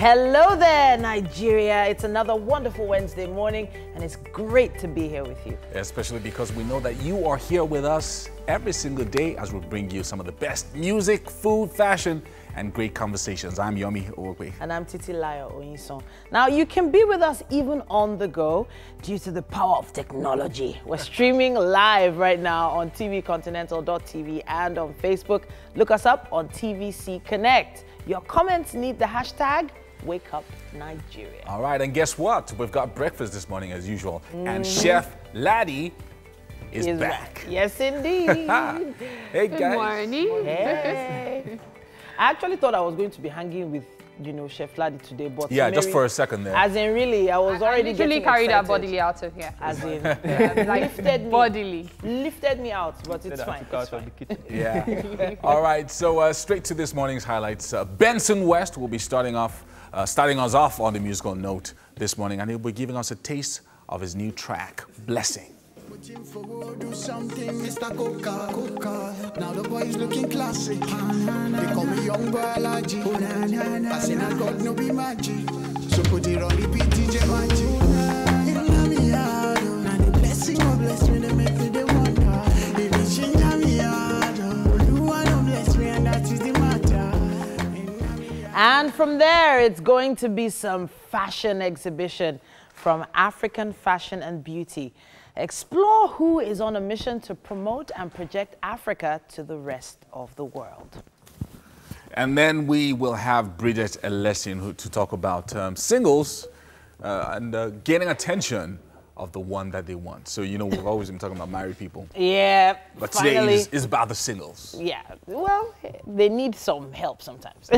Hello there, Nigeria. It's another wonderful Wednesday morning, and it's great to be here with you. Especially because we know that you are here with us every single day as we bring you some of the best music, food, fashion, and great conversations. I'm Yomi Owokwe. And I'm Titilayo Oyinson. Now, you can be with us even on the go due to the power of technology. We're streaming live right now on tvcontinental.tv and on Facebook. Look us up on TVC Connect. Your comments need the hashtag Wake Up Nigeria. All right, and guess what? We've got breakfast this morning as usual. And Chef Laddie is back. Yes, indeed. Hey, guys. Good morning. Hey. I actually thought I was going to be hanging with, Chef Laddie today, but yeah, Mary, just for a second there. As in, really, I was already literally getting carried her excited. bodily out of here. As in, Like lifted me. bodily. Lifted me out, but it's fine. It's fine. Yeah. All right, so straight to this morning's highlights. Benson West will be starting us off on the musical note this morning, and he'll be giving us a taste of his new track, Blessing. Do something, Mr. Coca. Now the boy is looking classy. They call me young biology. I say I God no be magic. So put it on the beat, DJ Magic. You know me hard. Now the blessing will bless me, they make me the wonder. If you change me hard, you want to bless me, and that is the matter. And from there, it's going to be some fashion exhibition from African Fashion and Beauty. Explore who is on a mission to promote and project Africa to the rest of the world. And then we will have Bridget Elesin to talk about singles and gaining attention of the one that they want. So, we've always been talking about married people. Yeah, But finally, today is about the singles. Yeah, well, they need some help sometimes.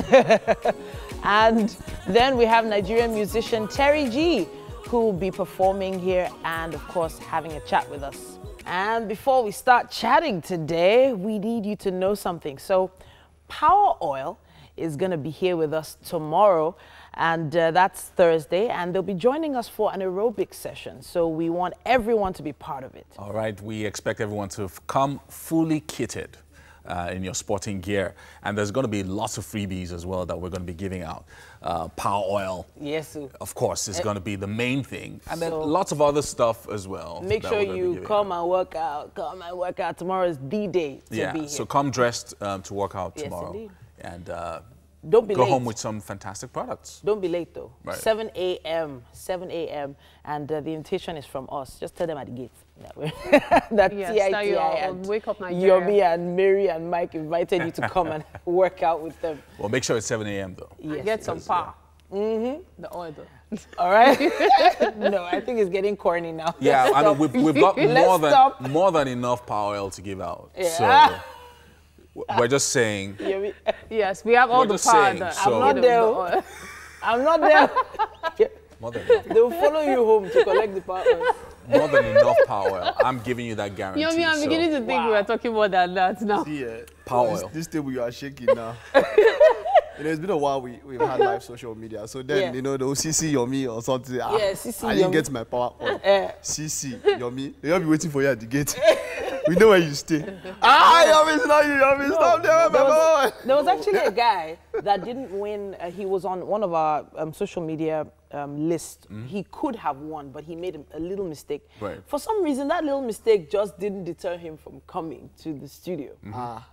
And then we have Nigerian musician Terry G, who will be performing here and, of course, having a chat with us. And before we start chatting today, we need you to know something. So Power Oil is going to be here with us tomorrow, and that's Thursday, and they'll be joining us for an aerobic session. So we want everyone to be part of it. All right, we expect everyone to come fully kitted in your sporting gear. And there's going to be lots of freebies as well that we're going to be giving out. Power Oil, yes, sir. of course, is going to be the main thing. And then lots of other stuff as well. Make sure you come and work out. Come and work out. Tomorrow is D-Day to be here. So come dressed to work out tomorrow. Indeed. And don't be go late. home with some fantastic products. Don't be late, though. Right. 7 a.m. 7 a.m. And the invitation is from us. Just tell them at the gate. That TITI and Wake Up Nigeria. Yomi and Mary and Mike invited you to come and work out with them. Well, make sure it's 7 a.m. though. Yes, Get some power. Mm-hmm. The oil. All right. No, I think it's getting corny now. Yeah, I mean, we've got Let's more than enough Power Oil to give out. Yeah. So we're just saying. Yomi, Yes, we have all We're the just power. saying, that- so- I'm not there. I'm not there. More than enough. They'll follow you home to collect the power. More than enough Power Oil. I'm giving you that guarantee. Yomi, I'm so beginning to think we are talking more than that now. Yeah, Power Oil. this table you are shaking now. It's been a while we've had live social media. So then, Yeah. the OCC Yomi or something. Yeah, CC I didn't Yomi. get my power oil. CC Yomi. They'll be waiting for you at the gate. We know where you stay. Yomi, it's not you, Yomi. Stop there, my boy. There was actually a guy that didn't win. He was on one of our social media lists. He could have won, but he made a little mistake. Right. For some reason, that little mistake just didn't deter him from coming to the studio.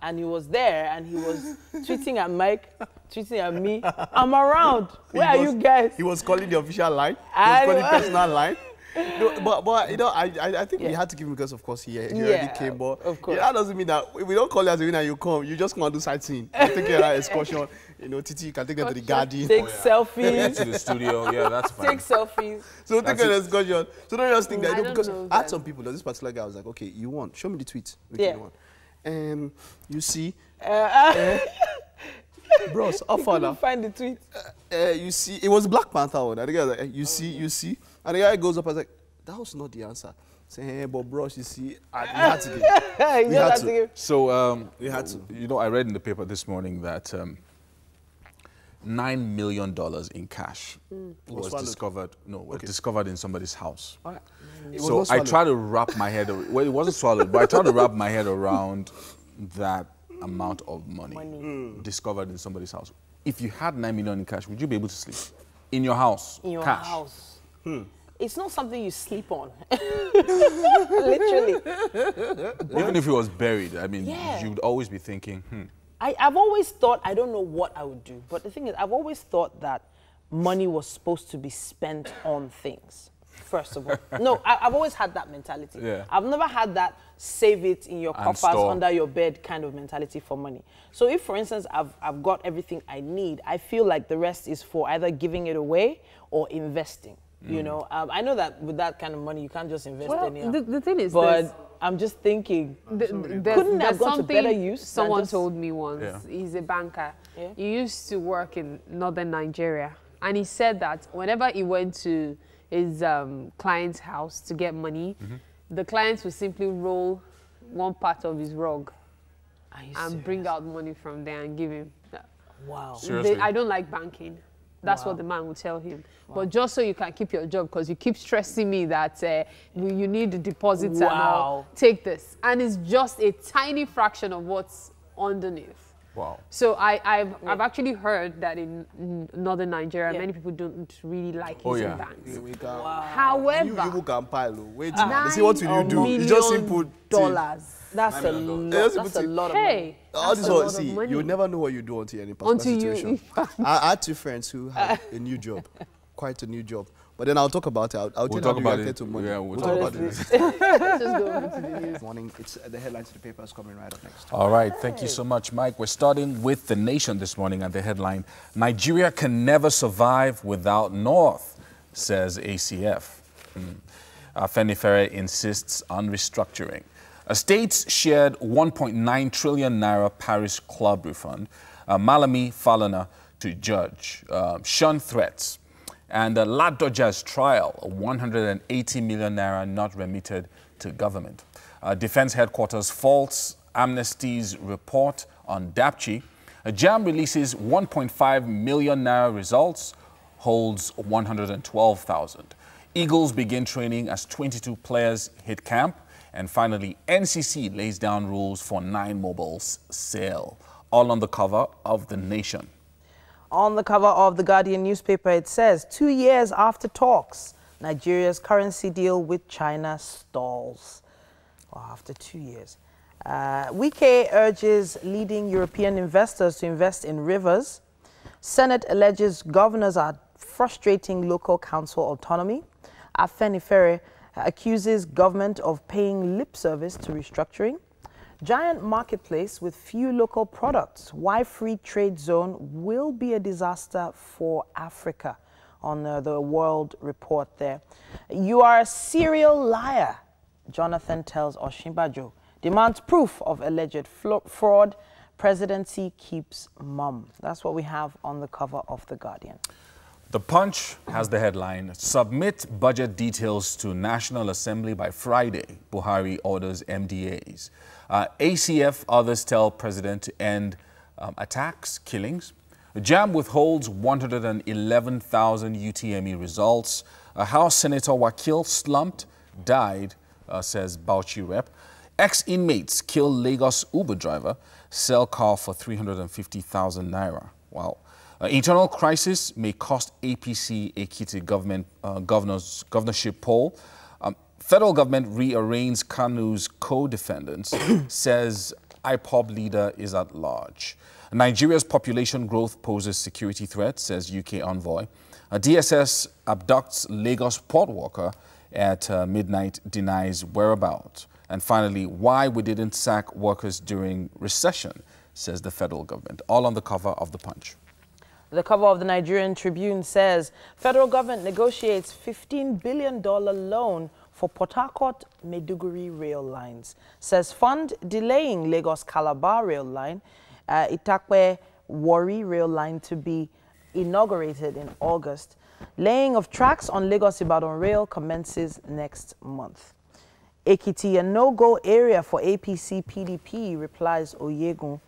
And he was there, and he was tweeting at Mike, tweeting at me. I'm around. Where are you guys? He was calling the official line. He I was calling was. personal line. No, but I think we had to give him because of course he already came. But of course. that doesn't mean that if we don't call you as a winner, you come. You just come and do sightseeing. You take care of that excursion. Titi, you can take them to the garden. Take selfies. Into the studio. Yeah, that's fine. Take selfies. So take care of the excursion. So don't just think that. I don't Because know I had that. some people. There's this particular guy. I was like, okay, you won. Show me the tweet. Which Yeah. you won. You see. Bros, off Couldn't find the tweet. you see, it was Black Panther one. And the guy was like, you see. And the guy goes up and was like, that was not the answer. Say, hey, but bros, you see, we had to give. You We just had have to. to give. So We had to. I read in the paper this morning that $9 million in cash was swallowed. discovered. No, was discovered in somebody's house. It was So not I swallowed. tried to wrap my head. Well, it wasn't swallowed, but I tried to wrap my head around that amount of money discovered in somebody's house. If you had $9 million in cash, would you be able to sleep? in your house. In your cash. house. It's not something you sleep on. Literally. Even if it was buried, I mean, Yeah. you'd always be thinking, I've always thought, I don't know what I would do, but the thing is, I've always thought that money was supposed to be spent on things, first of all. No, I've always had that mentality. Yeah. I've never had that save it in your And coffers store. under your bed kind of mentality for money. So if, for instance, I've got everything I need, I feel like the rest is for either giving it away or investing. You know, I know that with that kind of money, you can't just invest Well, anyhow. the thing is, But I'm just thinking, couldn't have gone to better use than Someone just- told me once. Yeah. He's a banker. Yeah. He used to work in northern Nigeria, and he said that whenever he went to his client's house to get money, the clients would simply roll one part of his rug Are you and bring serious? out money from there and give him. Wow. Seriously? I don't like banking. That's what the man would tell him. But just so you can keep your job, because you keep stressing me that you need deposits and all, Wow. take this. And it's just a tiny fraction of what's underneath. wow. So I've actually heard that in northern Nigeria, Yeah. many people don't really like Oh, using yeah. banks. We can. However, You people can pile. Wait, they say what will you do? $9 You just input. million. That's a lot. That's a lot of money. Hey, All that's this a one, lot see, of money. you'll never know what you do until you're in a particular Until you- situation. I had two friends who had a new job, quite a new job. But then I'll talk about it. I'll We'll tell talk you about how you it. to money. Yeah, we'll talk talk about about it. Let's just go over to the news. Morning, it's the headlines of the paper is coming right up next. All right, thank you so much, Mike. We're starting with The Nation this morning at the headline, Nigeria can never survive without North, says ACF. Afenifere insists on restructuring. States shared 1.9 trillion naira Paris Club refund. Malami Falana to judge. Shun threats. And Ladoja's trial, 180 million naira not remitted to government. Defense headquarters faults Amnesty's report on Dapchi. JAM releases 1.5 million naira results, holds 112,000. Eagles begin training as 22 players hit camp. And finally, NCC lays down rules for 9 mobiles sale. All on the cover of The Nation. On the cover of the Guardian newspaper, it says, 2 years after talks, Nigeria's currency deal with China stalls. Well, after 2 years. Wike urges leading European investors to invest in rivers. Senate alleges governors are frustrating local council autonomy. Afenifere accuses government of paying lip service to restructuring. Giant marketplace with few local products. Why free trade zone will be a disaster for Africa on the World Report there. You are a serial liar, Jonathan tells Osinbajo. Demands proof of alleged fraud. Presidency keeps mum. That's what we have on the cover of The Guardian. The Punch has the headline, Submit budget details to National Assembly by Friday. Buhari orders MDAs. ACF, others tell President to end attacks, killings. JAM withholds 111,000 UTME results. House Senator Wakil slumped, died, says Bauchi rep. Ex-inmates kill Lagos Uber driver, sell car for 350,000 naira. Wow. Internal crisis may cost APC Ekiti governorship poll. Federal government rearranges Kanu's co-defendants, says IPOB leader is at large. Nigeria's population growth poses security threat, says UK envoy. DSS abducts Lagos port worker at midnight, denies whereabouts. And finally, why we didn't sack workers during recession, says the federal government. All on the cover of The Punch. The cover of the Nigerian Tribune says, federal government negotiates $15 billion loan for Port Harcourt Maiduguri rail lines. Says fund delaying Lagos Calabar rail line, Itakwe Warri rail line to be inaugurated in August. Laying of tracks on Lagos Ibadan rail commences next month. Ekiti, a no-go area for APC PDP, replies Oyegun.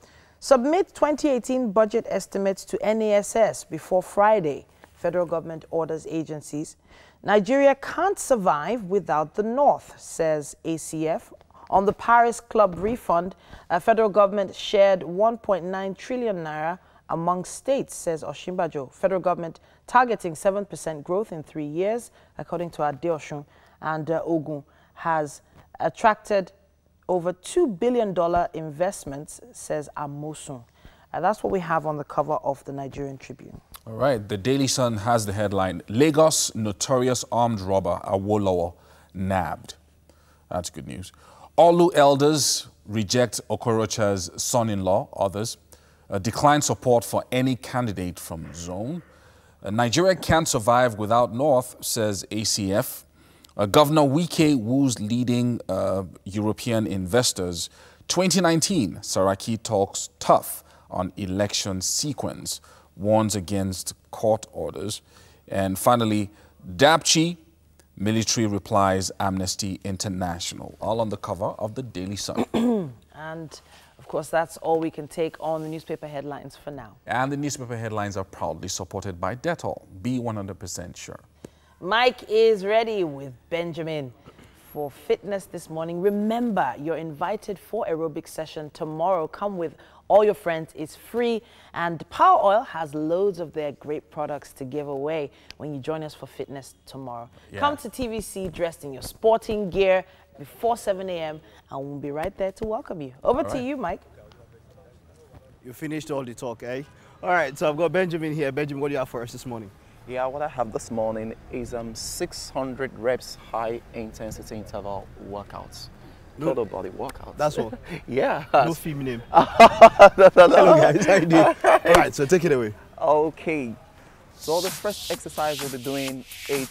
Submit 2018 budget estimates to NASS before Friday. Federal government orders agencies. Nigeria can't survive without the North, says ACF. On the Paris Club refund, federal government shared 1.9 trillion naira among states, says Oshimbajo. Federal government targeting 7% growth in 3 years, according to Adeosun. And Ogun has attracted over $2 billion investments, says Amosun. That's what we have on the cover of the Nigerian Tribune. All right, the Daily Sun has the headline, Lagos notorious armed robber Awolowo nabbed. That's good news. Olu elders reject Okorocha's son-in-law, others. Decline support for any candidate from zone. Nigeria can't survive without North, says ACF. Governor Wike woos leading European investors. 2019, Saraki talks tough on election sequence, warns against court orders. And finally, Dapchi, military replies Amnesty International, all on the cover of the Daily Sun. And, of course, that's all we can take on the newspaper headlines for now. And the newspaper headlines are proudly supported by Dettol. Be 100% sure. Mike is ready with Benjamin for fitness this morning. Remember, you're invited for aerobic session tomorrow. Come with all your friends. It's free, and Power Oil has loads of their great products to give away when you join us for fitness tomorrow. Yeah. Come to TVC dressed in your sporting gear before 7 a.m. and we'll be right there to welcome you. Over to you, Mike. You finished all the talk, eh? All right, so I've got Benjamin here. Benjamin, what do you have for us this morning? Yeah, what I have this morning is 600 reps high intensity interval workouts. Total body workouts. That's all. Yeah. No feminine. Hello guys, how you doing? All right, so take it away. Okay. So the first exercise we'll be doing is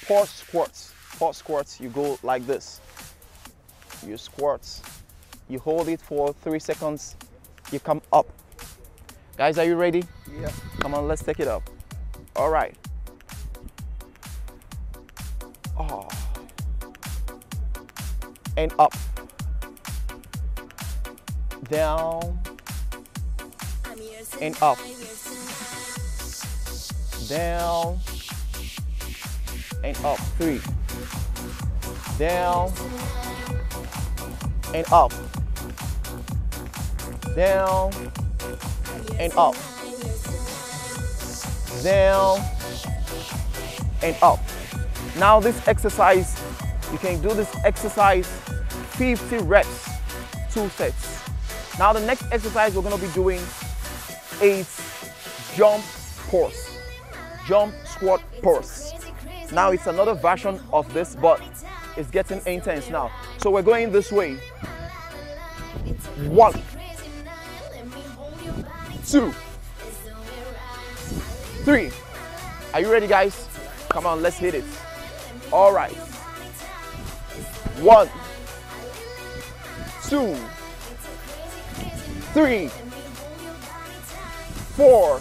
pause squats. Pause squats, you go like this. You squat. You hold it for 3 seconds. You come up. Guys, are you ready? Yeah. Come on, let's take it up. All right. Oh. And up. Down. And up. Down. And up. 3. Down. And up. Down. And up. Down and up. Now this exercise, you can do this exercise 50 reps, 2 sets. Now the next exercise we're going to be doing is jump pause. Jump squat pause. Now it's another version of this, but it's getting intense now. So we're going this way. 1, 2, 3. Are you ready, guys? Come on, let's hit it. All right. 1, 2, 3, 4,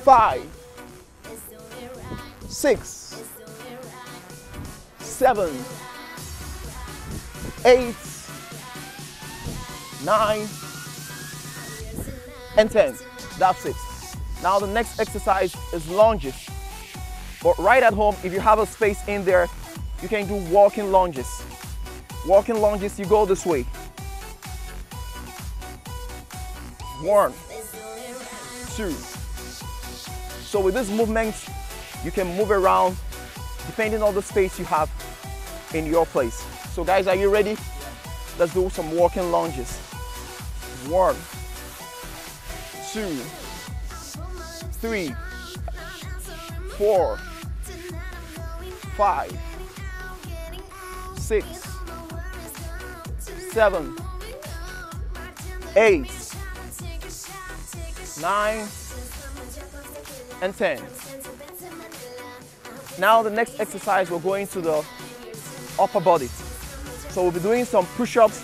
5, 6, 7, 8, 9, and 10. That's it. Now the next exercise is lunges. But right at home, if you have a space in there, you can do walking lunges. Walking lunges, you go this way. 1, 2. So with this movement, you can move around depending on the space you have in your place. So guys, are you ready? Let's do some walking lunges. 1, 2, 3, 4, 5, 6, 7, 8, 9, and 10. Now the next exercise, we're going to the upper body. So we'll be doing some push-ups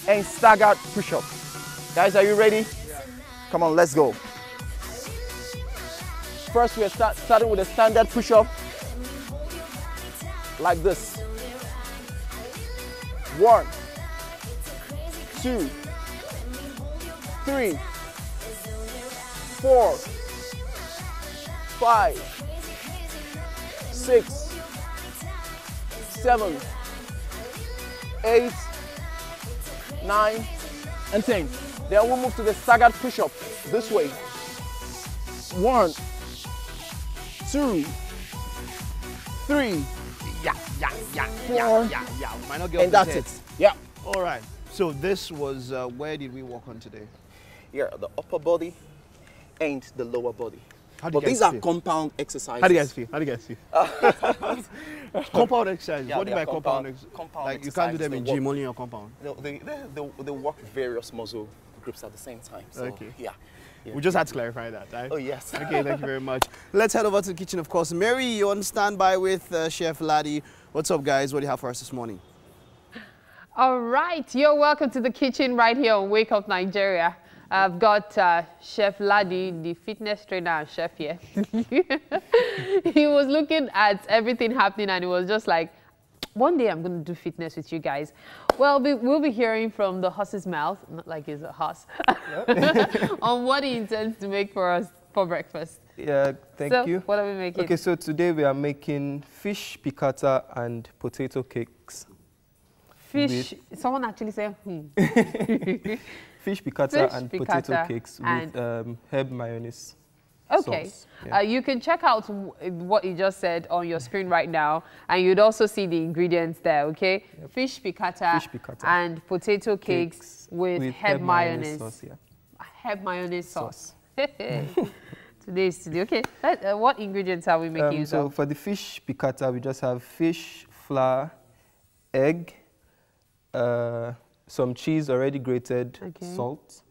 and staggered push-ups. Guys, are you ready? Yeah. Come on, let's go. First, we're starting with a standard push-up, like this. 1, 2, 3, 4, 5, 6, 7, 8, 9, and 10. Then we'll move to the staggered push-up this way. 1, 2, 3, Yeah. Might not get and that's it. Yeah. All right. So this was, where did we work on today? Yeah, the upper body and the lower body. How do you But guys these are feel? compound exercises. How do you guys feel? Compound exercise. Yeah, What do you they mean by are compound compound exercise? exercises. Like you can't do them in They gym, work- only in your compound. No, they work various muscle groups at the same time. So, Okay. Yeah. We just had to clarify that, right? Oh, yes. Okay, thank you very much. Let's head over to the kitchen, of course. Mary, you're on standby with Chef Laddie. What's up, guys? What do you have for us this morning? All right, you're welcome to the kitchen right here on Wake Up Nigeria. I've got Chef Laddie, the fitness trainer and chef here. He was looking at everything happening and he was just like, one day I'm going to do fitness with you guys. Well, we'll be hearing from the horse's mouth, not like he's a horse, on what he intends to make for us for breakfast. Yeah, thank So, you. what are we making? Okay, so today we are making fish piccata and potato cakes. Fish, someone actually said, Fish piccata Fish and piccata potato cakes and- with herb mayonnaise. Okay, sauce. Yeah. you can check out what you just said on your screen right now, and you'd also see the ingredients there, okay? Fish piccata, Fish piccata. and potato cakes with herb mayonnaise. sauce, yeah. Herb mayonnaise sauce. Today is today. Okay, what ingredients are we making use So of? for the fish piccata, we just have fish, flour, egg, some cheese already grated, Okay. salt.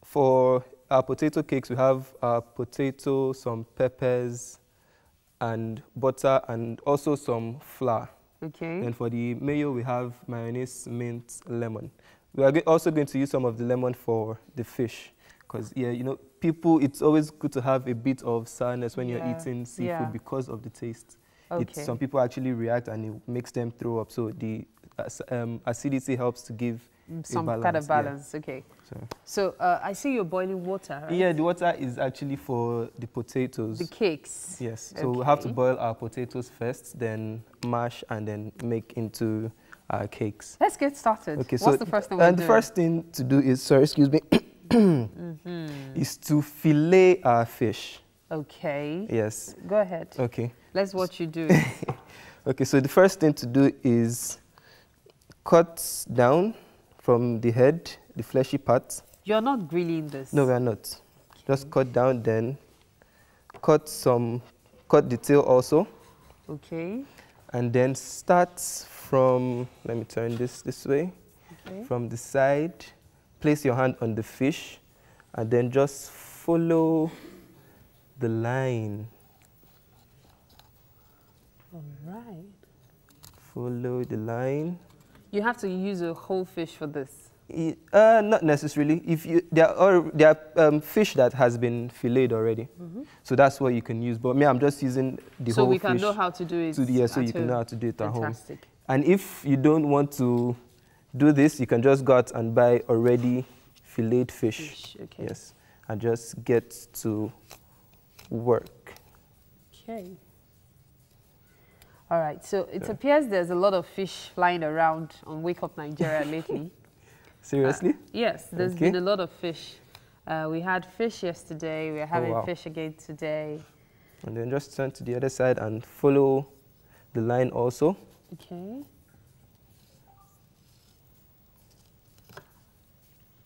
For our potato cakes, we have potato, some peppers, and butter, and also some flour. Okay. And for the mayo, we have mayonnaise, mint, lemon. We are also going to use some of the lemon for the fish. Because, yeah, you know, people, it's always good to have a bit of sourness when you're Yeah. eating seafood Yeah. because of the taste. Okay. Some people actually react and it makes them throw up. So the acidity helps to give Some a balance. kind of yeah. balance. Okay. So, So I see you're boiling water, right? yeah, the water is actually for the potatoes. The cakes. Yes, so we have to Okay. boil our potatoes first, then mash, and then make into our cakes. Let's get started. Okay, What's the first thing we're and doing? the first thing to do is, sorry, excuse me, is to fillet our fish. Okay. Yes. Go ahead. Okay. Let's watch you do. Okay, so the first thing to do is cut down from the head, the fleshy part. You're not grilling this. No, we are not. Just cut down, then cut the tail also, Okay. and then start from, let me turn this way, Okay. from the side, place your hand on the fish, and then just follow the line. All right. Follow the line. You have to use a whole fish for this. Not necessarily. If you there are fish that has been filleted already, so that's what you can use. But me, I'm just using the So whole we fish. can know how to do it. So at you can know how to do it at home. Fantastic. And if you don't want to do this, you can just go out and buy already filleted fish. Okay. Yes, and just get to work. Okay. All right. So it appears there's a lot of fish flying around on Wake Up Nigeria lately. Seriously? Yes, there's Okay. been a lot of fish. We had fish yesterday. We're having wow. fish again today. And then just turn to the other side and follow the line also. Okay.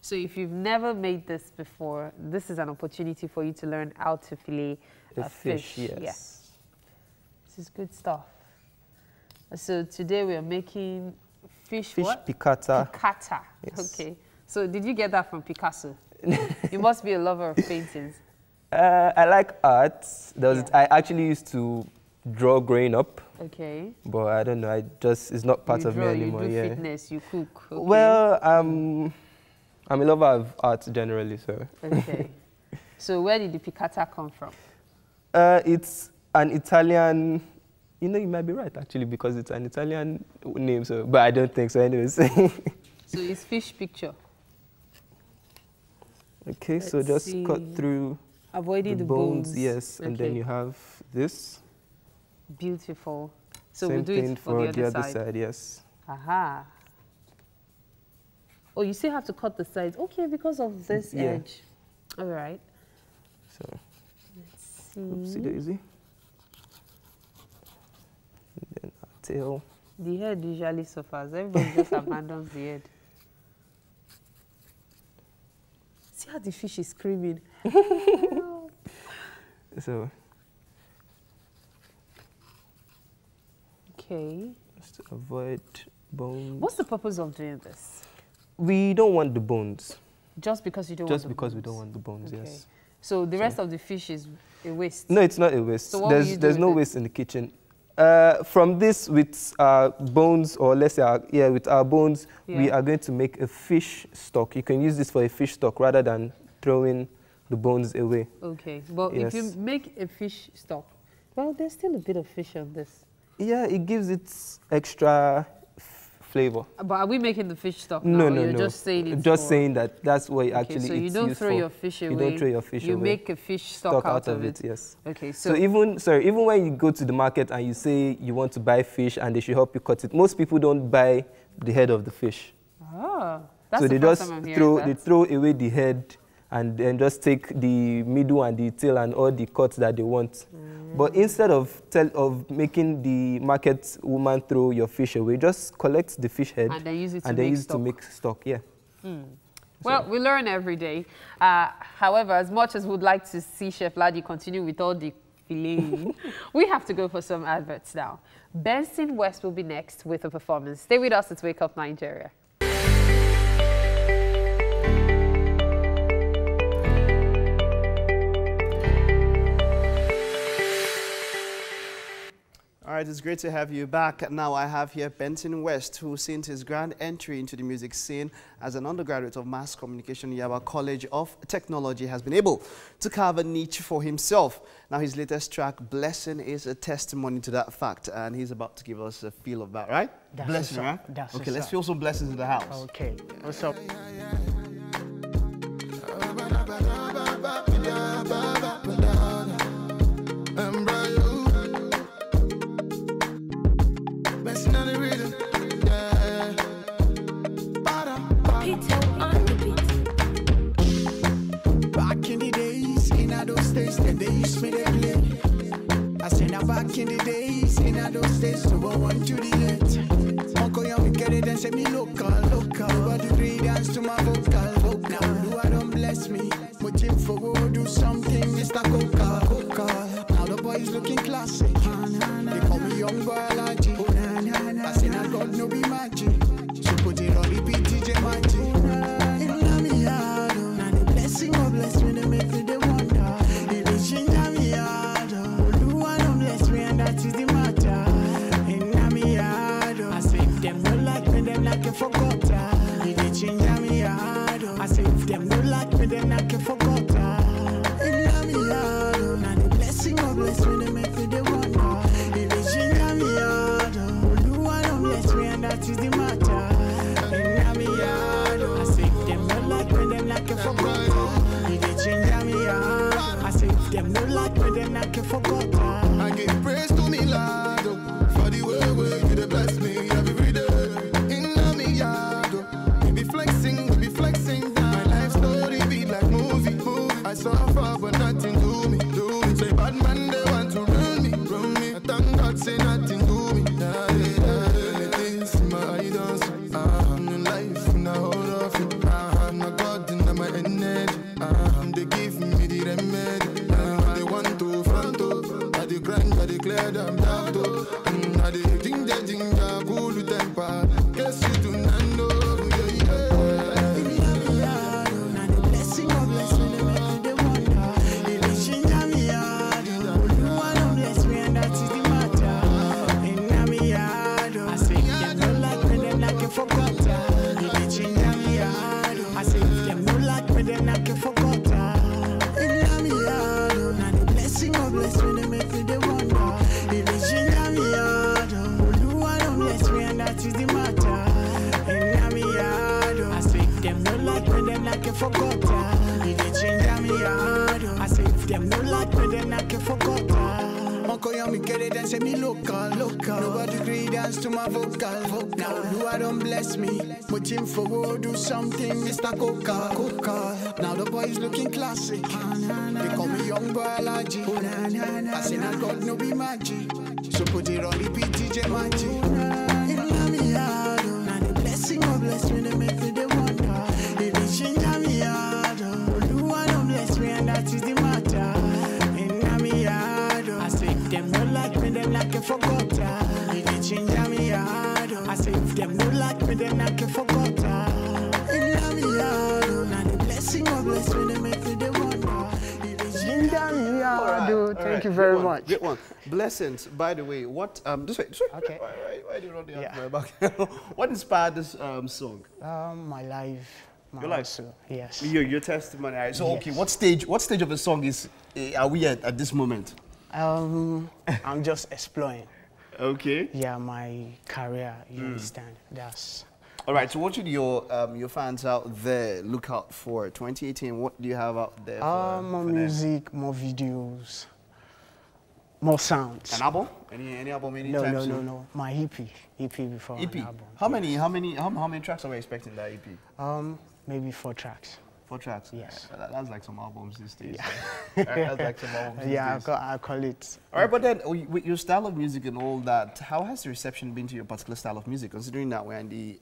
So if you've never made this before, this is an opportunity for you to learn how to fillet The a fish, yes. Yeah. This is good stuff. So today we are making fish what? Piccata. Piccata. Yes. Okay. So did you get that from Picasso? You must be a lover of paintings. I like art. Yeah. I actually used to draw growing up, Okay. but I don't know. It's not part you of draw, me anymore. You do Yeah. fitness, you cook. Okay. Well, I'm a lover of art generally, so. Okay. So where did the piccata come from? It's an Italian. You know, you might be right actually because it's an Italian name. So, but I don't think so. Anyways. So it's fish picture. Okay, so Let's just see. cut through Avoiding the bones. Yes, and then Okay. you have this. Beautiful. So Same we'll do thing it for the other other side. Yes. Aha. Oh, you still have to cut the sides. Okay, because of this Yeah. edge. All right. So, Let's see. oopsie daisy. And then our tail. The head usually suffers. Everybody just abandons the head. See how the fish is screaming. So, Okay. just to avoid bones. What's the purpose of doing this? We don't want the bones. Just because you don't want Just the because we bones? don't want the bones, Okay. yes. So the rest of the fish is a waste? No, it's not a waste. So what will you do There's with no it? waste in the kitchen. From this, with our bones, or let's say, with our bones, we Yeah. are going to make a fish stock. You can use this for a fish stock rather than throwing the bones away. Okay. But if you Yes. make a fish stock, well, there's still a bit of fish on this. Yeah, it gives it extra flavor. But are we making the fish stock No, now? no, You're no. just saying it's Just for- saying that that's what Okay, actually so you it's don't used throw for. your fish away. You don't throw your fish You away. make a fish stock out of it. Yes. Okay, So even when you go to the market and you say you want to buy fish and they should help you cut it, most people don't buy the head of the fish. That's So the they first just time I'm hearing that. throw away the head and then just take the middle and the tail and all the cuts that they want. But instead of making the market woman throw your fish away, just collect the fish head And then use it to and then make use it to stock. make stock. Yeah. Well, we learn every day. However, as much as we'd like to see Chef Ladi continue with all the filleting, we have to go for some adverts now. Benson West will be next with a performance. Stay with us at Wake Up Nigeria. All right, it's great to have you back. Now I have here Benson West, who since his grand entry into the music scene as an undergraduate of mass communication at Yaba College of Technology has been able to carve a niche for himself. Now his latest track, Blessing, is a testimony to that fact, and he's about to give us a feel of that, right? That's Blessing, what's up. right? That's okay, what's let's up. feel some blessings in the house. Okay, what's up? Back in the days, in those days, then they used me to play. I say now back in the days, in those days, so I want to relate. Uncle Young, get it and say me local. But the three dance to my vocal. Now do I don't bless me. Motive for go do something, Mr. Coca. Now the boys looking classy. They call me young biology. I say now God no be magic. So put it on repeat, DJ Magic. Now the blessing of bless me, they make me the wonder. They reaching down me hard. Do I don't bless me, and that is the matter. In me hard. I say if them don't like me, them like a forgot. They reaching down me hard. I say if them don't like me, them like a forgot. In me hard. Now the blessing of bless me, they make me the wonder. They reaching down me hard. Do I don't bless me, and that is the matter. In me hard. I say if them don't like me, them like a forgot. They reaching down me hard. I say if them don't like me, them like a forgot. I give praise to me, Lord, for the way you dey bless me every day. In me yard, we be flexing. My life story be like movie. I suffer but nothing do me. Say bad man they want to ruin me. I thank God say nothing do me. Things in my eyes, I'm in life in a whole of it. I'm not God in my energy. They give me the remedy. They want to front up. I dey grind, I declare them down to. I dey ginger, cool temper. Guess you do not know. Now the blessing of bless me, they make me the wonder. They reaching down me hard. Do I don't bless me, and that is the matter. In me hard. I say if them don't like me, them like a forgot. They reaching down me hard. I say if them don't like me, them like a forgot. In me hard. Now the blessing of bless me, they make me the wonder. They reaching down me hard. Do I don't bless me, and that is the matter. In me hard. I say if them don't like me, them like a forgot. They reaching down me hard. I say if them don't like me, them like a forgot. I'ma call you, me get it and say me local. Nobody agree dance to my vocal. Now who I don't bless me. Put him forward, do something, Mr. Coca. Now the boys looking classy. They call me young biology. I say now God no be magic. So put it on repeat, DJ Magic. In me yard, now the blessing of bless me, they make me the wonder. If it change me yard, who I don't bless me, and that is the matter. In me yard, I say if them don't like me, them like a forgotta. If it change me yard, I say if them don't like me, them like a forgotta. In me yard, now the blessing of bless me, they make me the wonder. If it change me yard, Thank you very much. Great one. Blessings. By the way, what this way. Okay. Why do you run the other back? What inspired this song? My life. Your life? hustle, yes. Your testimony. Right? So okay, what stage of the song is are we at this moment? I'm just exploring. Okay. Yeah, my career. You understand? That's. All right. So what should your fans out there look out for 2018? What do you have out there? More music, more videos, more sounds. An album? Any album? No. My EP before EP. an album. How many tracks are we expecting that EP? Maybe 4 tracks. 4 tracks. Yes. That's like some albums these days. Yeah. That's like some albums. Yeah, these days. I call it. All right, but then with your style of music and all that, how has the reception been to your particular style of music? Considering that we're in the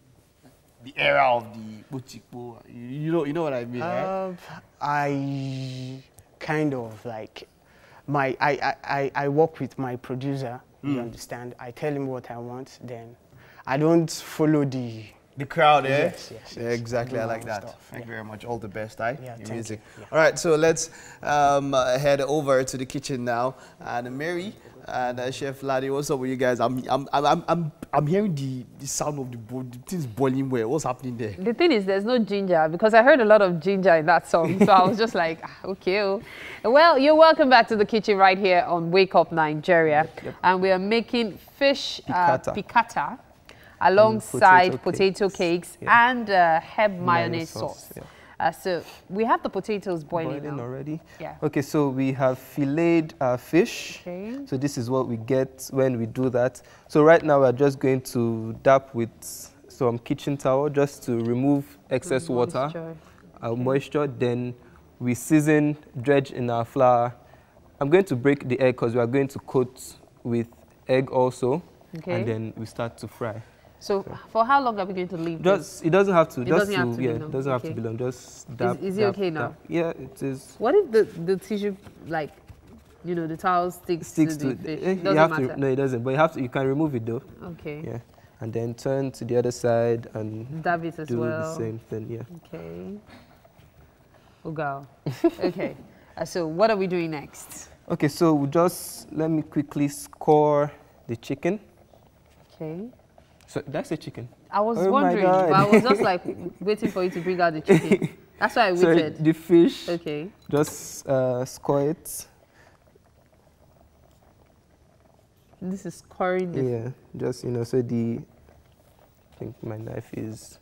era of the Buchipo, you know what I mean, right? I kind of like I work with my producer. You understand? I tell him what I want, then I don't follow the crowd, eh? Yes. Yeah, exactly. I like that. Stuff. Thank you very much. All the best, eh? Yeah, Your thank music. you. Yeah. All right, so let's head over to the kitchen now. And Mary and Chef Laddie, what's up with you guys? I'm hearing the sound of the things boiling well. What's happening there? The thing is, there's no ginger, because I heard a lot of ginger in that song. So I was just like, okay. Well, you're welcome back to the kitchen right here on Wake Up Nigeria. Yep. And we are making fish piccata potato alongside potato cakes. cakes and herb mayonnaise sauce. Yeah. So we have the potatoes boiling now. already. Yeah. Okay, so we have filleted our fish. Okay. So this is what we get when we do that. So right now we're just going to dab with some kitchen towel just to remove excess water, moisture. Then we season, dredge in our flour. I'm going to break the egg because we are going to coat with egg also. Okay. And then we start to fry. So for how long are we going to leave this? It doesn't have to. It doesn't have to be long. It doesn't have to Okay. be long. Just dab. Is it dab, okay dab. now? Yeah, it is. What if the tissue, like, you know, the towel sticks to the fish? It you doesn't have matter. to. No, it doesn't. But you have to. You can remove it though. Okay. Yeah, and then turn to the other side and Dab it as do well. the same thing. Yeah. Okay. Oh, girl. Okay. So what are we doing next? Okay, so let me quickly score the chicken. Okay. So that's a chicken. I was Oh my wondering, God. but I was just like waiting for you to bring out the chicken. That's why I So waited. the fish. Okay. Just score it. This is scoring the Yeah, just so I think my knife is.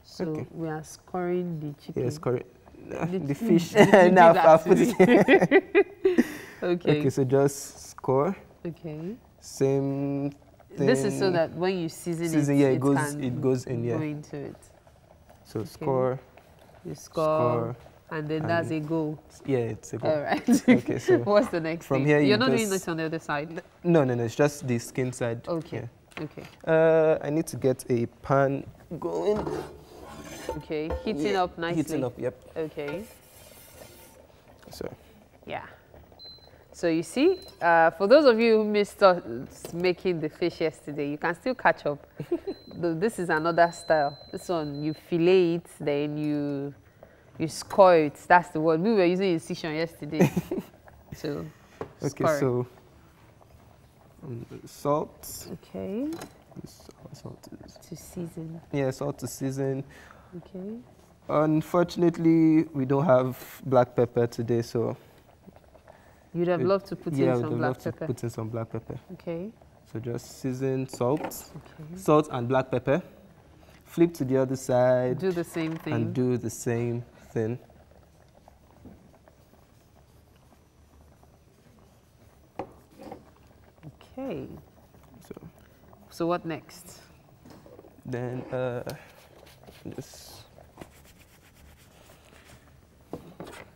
So Okay. we are scoring the chicken. Yeah, score it. The- The fish. the big Now I've put axis. it. Okay. Okay, so just score. Okay. Same thing. This is so that when you season it, yeah, it it goes in, yeah. go into it. So score, You score, and then that's a and- goal. yeah, it's a goal. All right. Okay, so What's the next from thing? here You're you not doing just- it on the other side. No, it's just the skin side. Okay. Okay. Yeah. I need to get a pan going. Okay. Heating up nicely. Heating up, yep. Okay. So, Yeah. So you see, for those of you who missed us making the fish yesterday, you can still catch up. This is another style. This one, you fillet it, then you score it. That's the word. We were using incision yesterday. So, okay, score it. so salt. Okay, Salt is, to season. yeah, salt to season. Okay. Unfortunately, we don't have black pepper today, so You'd have loved to put yeah, in we some would black love to pepper. put in some black pepper. Okay. So just season salt, Okay. salt and black pepper. Flip to the other side Do the same thing. and do the same thing. Okay. So So what next? then just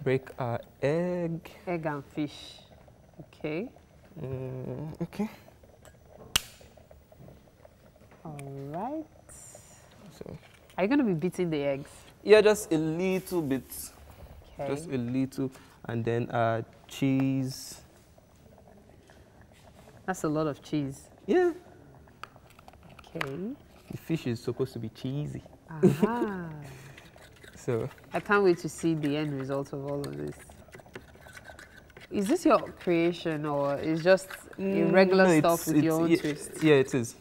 break our egg. Egg and fish. Okay. Okay. All right. So Are you going to be beating the eggs? yeah, just a little bit. Okay. Just a little, and then cheese. That's a lot of cheese. Yeah. Okay. The fish is supposed to be cheesy. Aha. So I can't wait to see the end result of all of this. Is this your creation or is just irregular no, stuff with your own yeah, twist? Yeah, it is.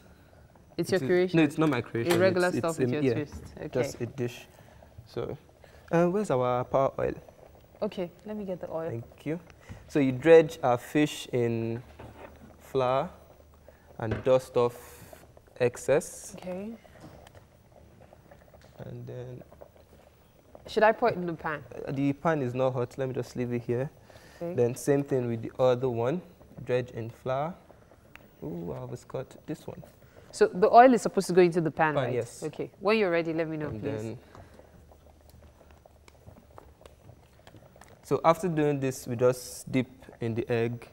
It's It your is. creation? No, it's not my creation. Irregular It's stuff with your yeah, twist. Okay. just a dish. So, where's our power oil? Okay, let me get the oil. Thank you. So you dredge our fish in flour and dust off excess, Okay. and then Should I pour it in the pan? the pan is not hot. Let me just leave it here. Okay. Then same thing with the other one. Dredge in flour. Ooh, I almost got this one. So the oil is supposed to go into the pan, Pan, right? yes. Okay. When you're ready, let me know, And please. then, so after doing this, we just dip in the egg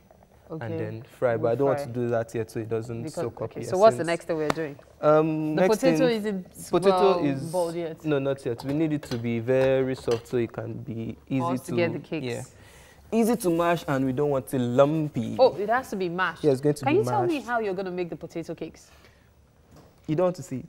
Okay. and then fry. But We'll I don't fry. want to do that yet, so it doesn't Because- soak up okay, the so what's the essence. next thing we're doing? The The potato isn't potato well is boiled yet. No, not yet. We need it to be very soft so it can be easy For us to get the cakes. Yeah, easy to mash, and we don't want it lumpy. Oh, it has to be mashed. Yeah, it's going to Can be you tell me mashed. how you're going to make the potato cakes? You don't want to see it.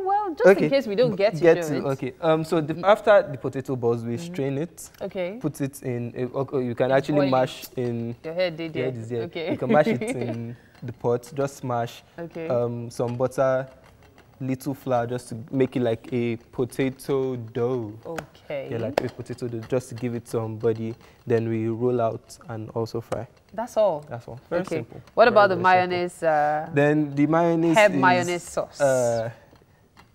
Well, just in case we don't get to show it. Okay. So after the potato boils, we strain it. Okay. Put it in. Okay, you can It's actually boiling. mash in. Your head did Yeah, it. it is, yeah. Okay. You can mash it in the pot. Just smash. Okay. Some butter, little flour, just to make it like a potato dough. Okay. Yeah, like a potato dough, just to give it some body. Then we roll out and also fry. That's all. That's all. Very Okay. simple. What Very, about the very simple. mayonnaise? Then the mayonnaise herb is, mayonnaise sauce.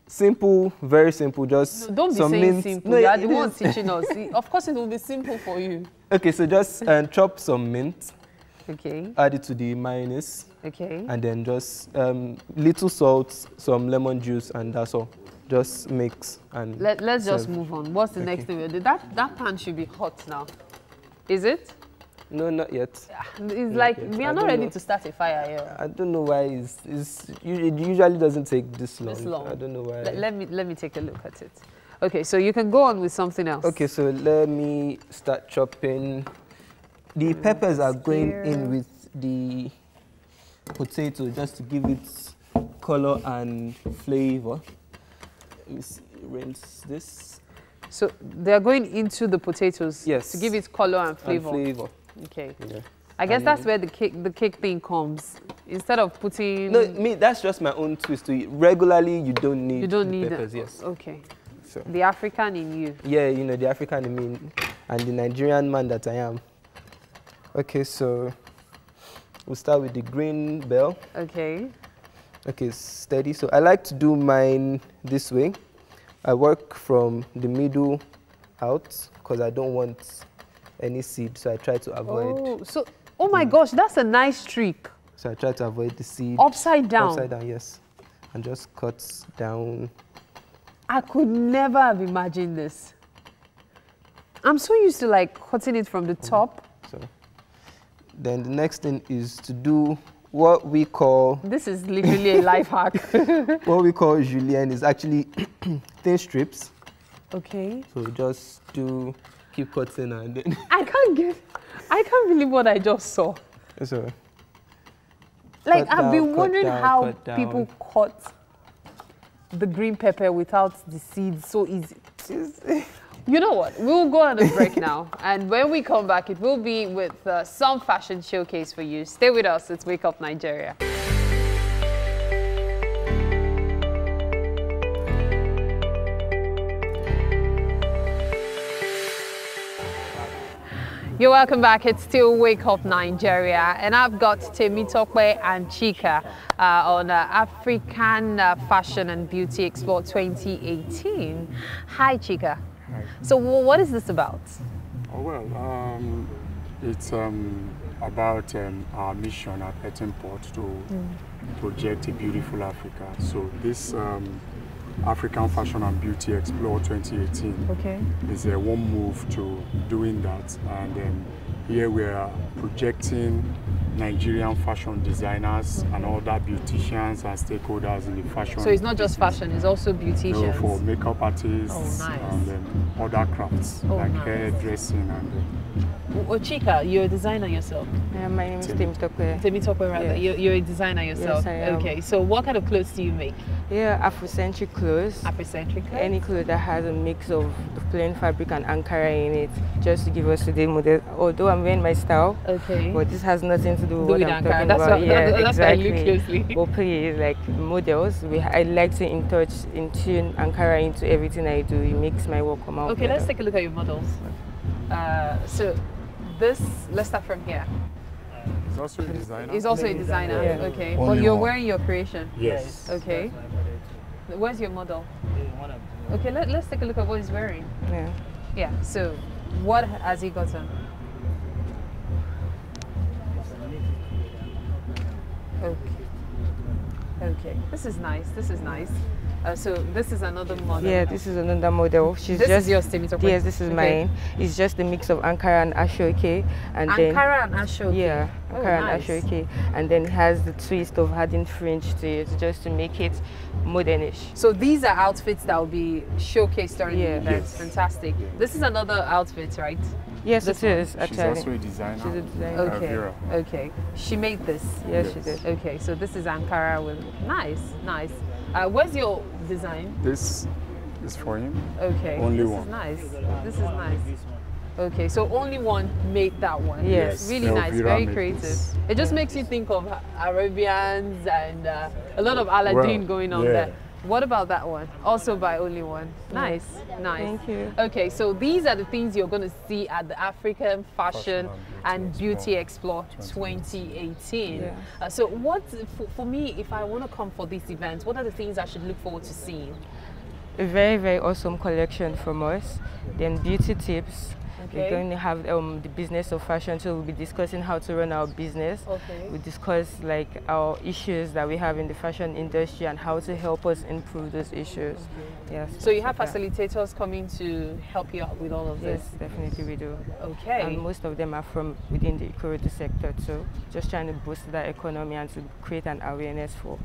Simple, very simple. Just No, don't be some saying mint. simple. No, You are it the one is. teaching us. Of course, it will be simple for you. Okay, so just chop some mint, Okay. add it to the mayonnaise, Okay. and then just little salt, some lemon juice, and that's all. Just mix and Let's just serve. move on. What's the next thing we'll do? That pan should be hot now. Is it? No, not yet. It's like yet. we I are not don't ready know. to start a fire here. I don't know why it usually doesn't take this long. This long. I don't know why. Let me take a look at it. Okay, so you can go on with something else. Okay, so let me start chopping. The peppers are going in with the potato just to give it color and flavor. Let me see, rinse this. So they are going into the potatoes Yes. to give it color and And flavor. flavor. Okay. Yeah. I guess And- that's where the cake thing comes. Instead of putting No, that's just my own twist to it. Regularly, you don't need you don't the need peppers. that. Yes. Okay. So. The African in you. Yeah, you know, the African in me and the Nigerian man that I am. Okay, so we'll start with the green bell. Okay. Okay, steady. So I like to do mine this way. I work from the middle out because I don't want any seed, so I try to avoid. Oh my gosh, that's a nice trick. So I try to avoid the seed. Upside down. Upside down, yes. And just cut down. I could never have imagined this. I'm so used to like cutting it from the top. So then the next thing is to do what we call This is literally a life hack. what we call julienne is actually thin strips. Okay. So just keep cutting and then I can't believe what I just saw. so Like cut I've been down, wondering cut down, how cut down. people cut the green pepper without the seeds so easy. You know what? We'll go on a break now, and when we come back, it will be with some fashion showcase for you. Stay with us. It's Wake Up Nigeria. You're welcome back. It's still Wake Up Nigeria, and I've got Temitope and Chika on African Fashion and Beauty Expo 2018. Hi, Chika. Hi. So what is this about? Oh, well, the It's about our mission at Eton Port to project a beautiful Africa. So this African Fashion and Beauty Explore 2018 is one move to doing that. And here we are projecting Nigerian fashion designers and other beauticians and stakeholders in the fashion. So it's not just fashion, it's also beauticians. No, for makeup artists and other crafts like hairdressing and Chika, you're a designer yourself. Yeah, my name is Temitope. Temitope, rather. Yes. You're a designer yourself. Yes, I am. Okay, so what kind of clothes do you make? Yeah, Afrocentric clothes. Afrocentric clothes? Any clothes that has a mix of the plain fabric and Ankara in it, just to give us today's model. Although I'm wearing my style, but this has nothing to do with what I'm talking about. That's why I look closely. But please, like models, I like to in tune Ankara into everything I do. It makes my work come out. Okay, better. let's take a look at your models. So this, let's start from here. He's also a designer. He's also a designer. Yeah. Okay, Only but you're one. wearing your creation. Yes. Okay. Where's your model? Okay, let's take a look at what he's wearing. Yeah. Yeah. So, what has he got on? Okay. Okay. This is nice. This is nice. So this is another model. Yeah, this is another model. She's This just is yours, Temitope? Yes, this is Okay. mine. It's just a mix of Ankara and Ashoke, and then Ankara and Ashoke. yeah, Oh, Ankara nice. and Ashoke, and then it has the twist of adding fringe to it, just to make it modernish. So these are outfits that will be showcased during the Yeah. event. Yes. Fantastic. This is another outfit, right? Yes, This it one. is She's actually. also a designer. She's a designer. Okay. Vera. Okay. She made this. Yes, she did. Okay. So this is Ankara with nice, nice. Where's your design? This is for him. Okay. Only this one. is nice. This is nice. Okay, so only one made that one. Yes. Really Elvira nice, very made creative. this. It just makes you think of Arabians and a lot of Aladdin Well, going on yeah. there. What about that one? Also by Only One. Nice, nice. Thank you. Okay, so these are the things you're going to see at the African Fashion and Beauty Explore 2018. Yeah. So what, for me, if I want to come for these events, what are the things I should look forward to seeing? A very, very awesome collection from us. Then beauty tips. Okay. We're going to have the business of fashion, so we'll be discussing how to run our business. Okay. We discuss like our issues that we have in the fashion industry and how to help us improve those issues. Yes. So you have Yeah. facilitators coming to help you out with all of Yes, this? definitely we do. Okay. And most of them are from within the Ikorodu sector, so just trying to boost that economy and to create an awareness for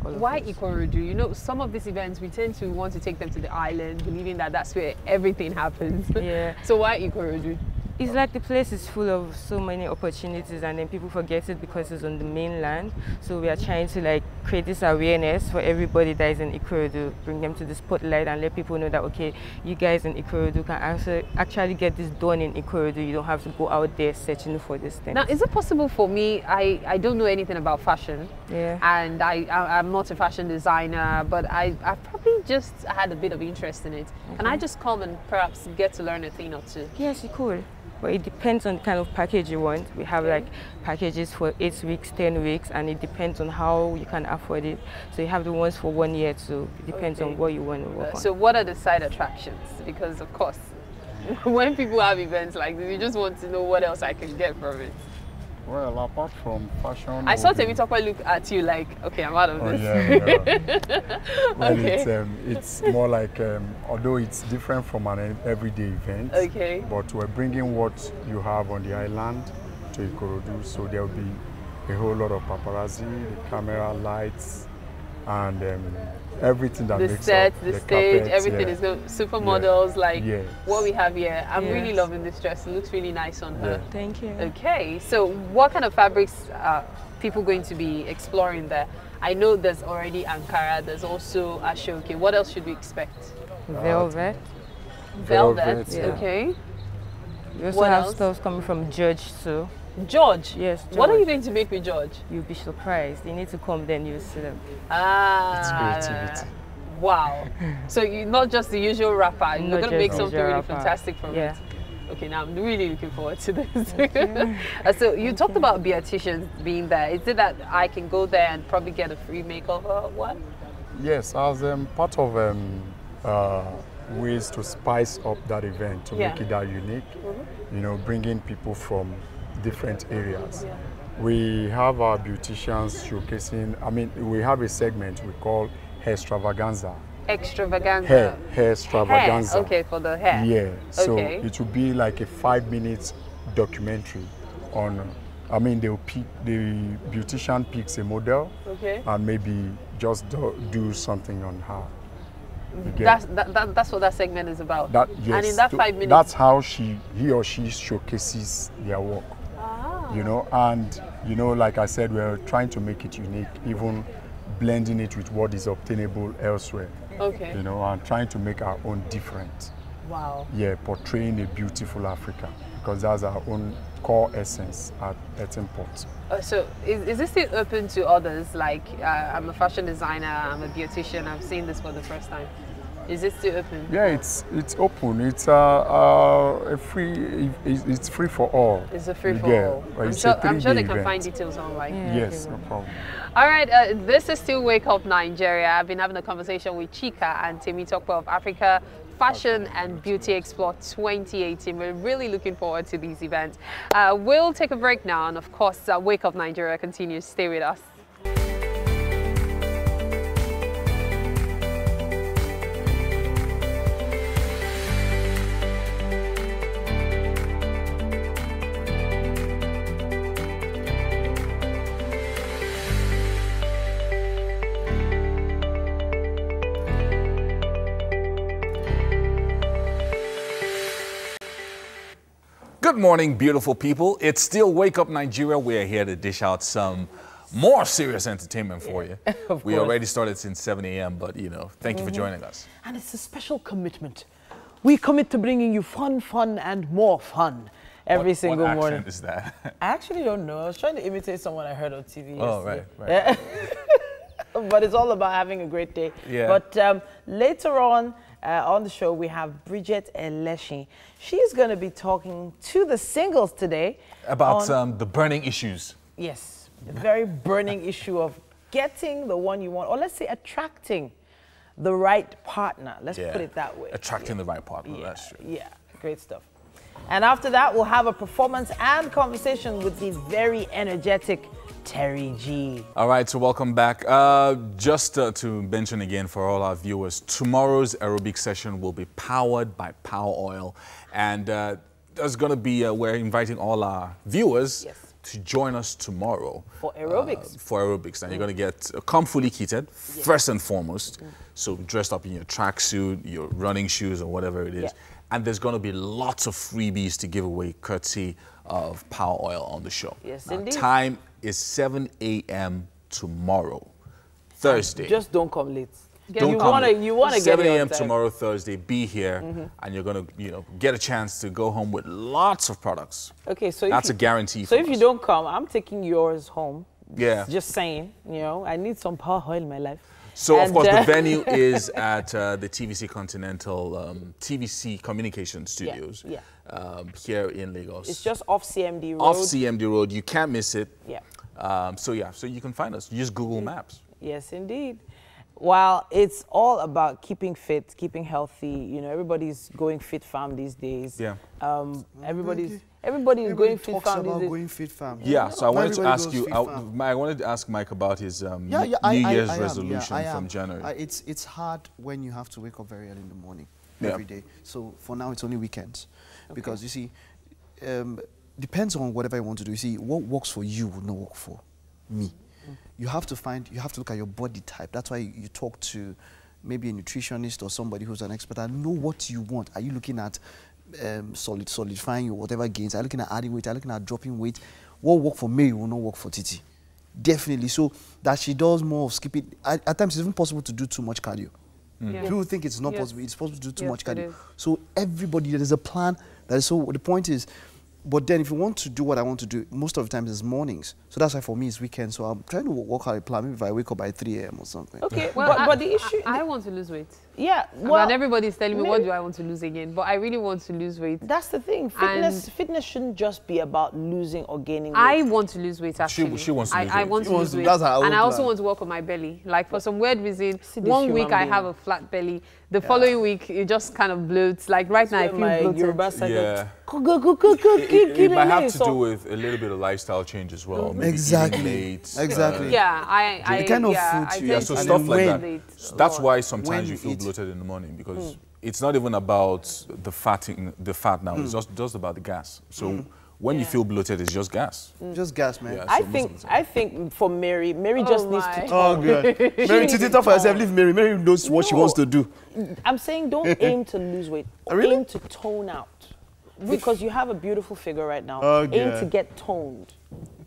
all of Why us. Ikorodu? You know, some of these events, we tend to want to take them to the island, believing that that's where everything happens. Yeah. So why Ikorodu? It's like the place is full of so many opportunities and then people forget it because it's on the mainland. So we are trying to like create this awareness for everybody that is in Ikorodu, bring them to the spotlight and let people know that, okay, you guys in Ikorodu can actually get this done in Ikorodu. You don't have to go out there searching for this thing. Now, is it possible for me, I don't know anything about fashion, Yeah. and I'm not a fashion designer, but I probably just had a bit of interest in it. Can I just come and perhaps get to learn a thing or two? Yes, you could. But it depends on the kind of package you want. We have like packages for 8 weeks, 10 weeks, and it depends on how you can afford it. So you have the ones for 1 year, so it depends on what you want to work on. So what are the side attractions? Because of course, when people have events like this, you just want to know what else I can get from it. Well, apart from fashion, I saw Temitope look at you like, okay, I'm out of this. yeah. Well, Okay. it's more like, although it's different from an everyday event, Okay. but we're bringing what you have on the island to Ikorodu, so there'll be a whole lot of paparazzi, the camera, lights, and everything that The makes set, up the the stage, carpet, everything yeah. is good. Supermodels, like Yes. what we have here. I'm really Yes. loving this dress. It looks really nice on her. Thank you. Okay, so what kind of fabrics are people going to be exploring there? I know there's already Ankara, there's also Ashoke. What else should we expect? Velvet. Velvet, yeah. okay. We also What have else? stuff coming from George too. George? Yes, What are you George. going to make with George? You'll be surprised. You need to come, then you'll see them. Ah, creativity. Wow. So you're not just the usual rapper, you're Not going to make just something usual really rapper. fantastic from Yeah. it. Okay, now I'm really looking forward to this. So you talked about beauticians being there. Is it that I can go there and probably get a free makeover or what? Yes, as part of ways to spice up that event to Yeah. make it that unique. You know, bringing people from different areas. We have our beauticians showcasing, I mean, we have a segment we call Hair Extravaganza. Extravaganza. Hair Extravaganza. Hair. Okay, for the hair. Yeah, so Okay. it will be like a 5-minute documentary on, I mean, the beautician picks a model and maybe just do something on her. You get That's what that segment is about. that, yes, And in that 5 minutes. that's how he or she showcases their work. You know, and you know, like I said, we're trying to make it unique, even blending it with what is obtainable elsewhere. Okay. You know, and trying to make our own different. Wow. Yeah, portraying a beautiful Africa, because that's our own core essence at Import. So is this still open to others? Like I'm a fashion designer, I'm a beautician, I'm seeing this for the first time. Is it still open? Yeah, it's open. It's a free. It's free for all. It's a free for Yeah, all. but I'm it's sure, a I'm sure they 3-day can event. find details online. Yes, no problem. All right, this is still Wake Up Nigeria. I've been having a conversation with Chika and Temi Tokpo of Africa Fashion and Beauty Explore 2018. We're really looking forward to these events. We'll take a break now, and of course, Wake Up Nigeria continues. Stay with us. Good morning, beautiful people. It's still Wake Up Nigeria. We're here to dish out some more serious entertainment for you. We already started since 7 a.m., but you know, thank you for joining us. And it's a special commitment. We commit to bringing you fun, and more fun every single what morning. accent is that? I actually don't know. I was trying to imitate someone I heard on TV Oh, yesterday. right. But it's all about having a great day. Yeah. But later on the show, we have Bridget Eleshi. She's going to be talking to the singles today. About the burning issues. Yes, the very burning issue of getting the one you want, or let's say attracting the right partner. Let's put it that way. Attracting the right partner, that's true. Yeah, great stuff. And after that, we'll have a performance and conversation with the very energetic Terry G. All right, so welcome back. Just to mention again for all our viewers, tomorrow's aerobic session will be powered by Power Oil. And there's going to be, we're inviting all our viewers to join us tomorrow. For aerobics. For aerobics. And you're going to get, come fully kitted, first and foremost. So dressed up in your tracksuit, your running shoes, or whatever it is. And there's going to be lots of freebies to give away courtesy of Power Oil on the show. Yes, now, indeed. time is 7 a.m. tomorrow, Thursday. Just don't come late. Don't come late. You want to get 7 here on a.m. time. tomorrow, Thursday. Be here, and you're going to, you know, get a chance to go home with lots of products. Okay, so that's a guarantee. So if you don't come, I'm taking yours home. Yeah. Just saying, you know, I need some Power Oil in my life. So, of course, the venue is at the TVC Continental, TVC Communication Studios here in Lagos. It's just off CMD Road. Off CMD Road. You can't miss it. Yeah. So you can find us. Use Google Maps. Yes, indeed. While it's all about keeping fit, keeping healthy, you know, everybody's going fit farm these days. Yeah. Everybody's going fit farm these days. Going fit farm. Yeah, so I wanted to Everybody ask goes you, fit farm. I wanted to ask Mike about his New I Year's am, resolution I am. from January. It's hard when you have to wake up very early in the morning every day. So for now, it's only weekends. Because you see, depends on whatever you want to do. You see, what works for you will not work for me. You have to look at your body type. That's why you talk to maybe a nutritionist or somebody who's an expert and know what you want. Are you looking at solidifying your whatever gains? Are you looking at adding weight? Are you looking at dropping weight? What work for Mary will not work for Titi. Definitely. So that she does more of skipping. At times, it's even possible to do too much cardio. People think it's not possible. It's possible to do too much cardio. So everybody, there is a plan. So the point is, but then if you want to do what I want to do, most of the time it's mornings. So that's why for me it's weekends. So I'm trying to work out a plan. Maybe if I wake up by 3 a.m. or something. Okay, Well, but the issue... I want to lose weight. Yeah, well... And everybody's telling me, what do I want to lose again? But I really want to lose weight. That's the thing. Fitness shouldn't just be about losing or gaining weight. I want to lose weight, actually. She wants to lose weight. I want to lose weight. That's her own And I also plan. want to work on my belly. Like, for some weird reason, this one human week I being. have a flat belly. The following week, you just kind of bloat. Like right now, I feel bloated. Yeah. It might have to do with a little bit of lifestyle change as well. Maybe eating late. Exactly. Yeah, the kind of food so stuff like that. That's why sometimes you feel bloated in the morning, because it's not even about the fat now. It's just about the gas. So when you feel bloated, it's just gas. Just gas, man. Yeah, I think for Mary just needs to Oh, God. Mary, to talk for herself, leave Mary. Mary knows what she wants to do. I'm saying don't aim to lose weight. Really? Aim to tone out. Because you have a beautiful figure right now. Oh, aim God. to get toned.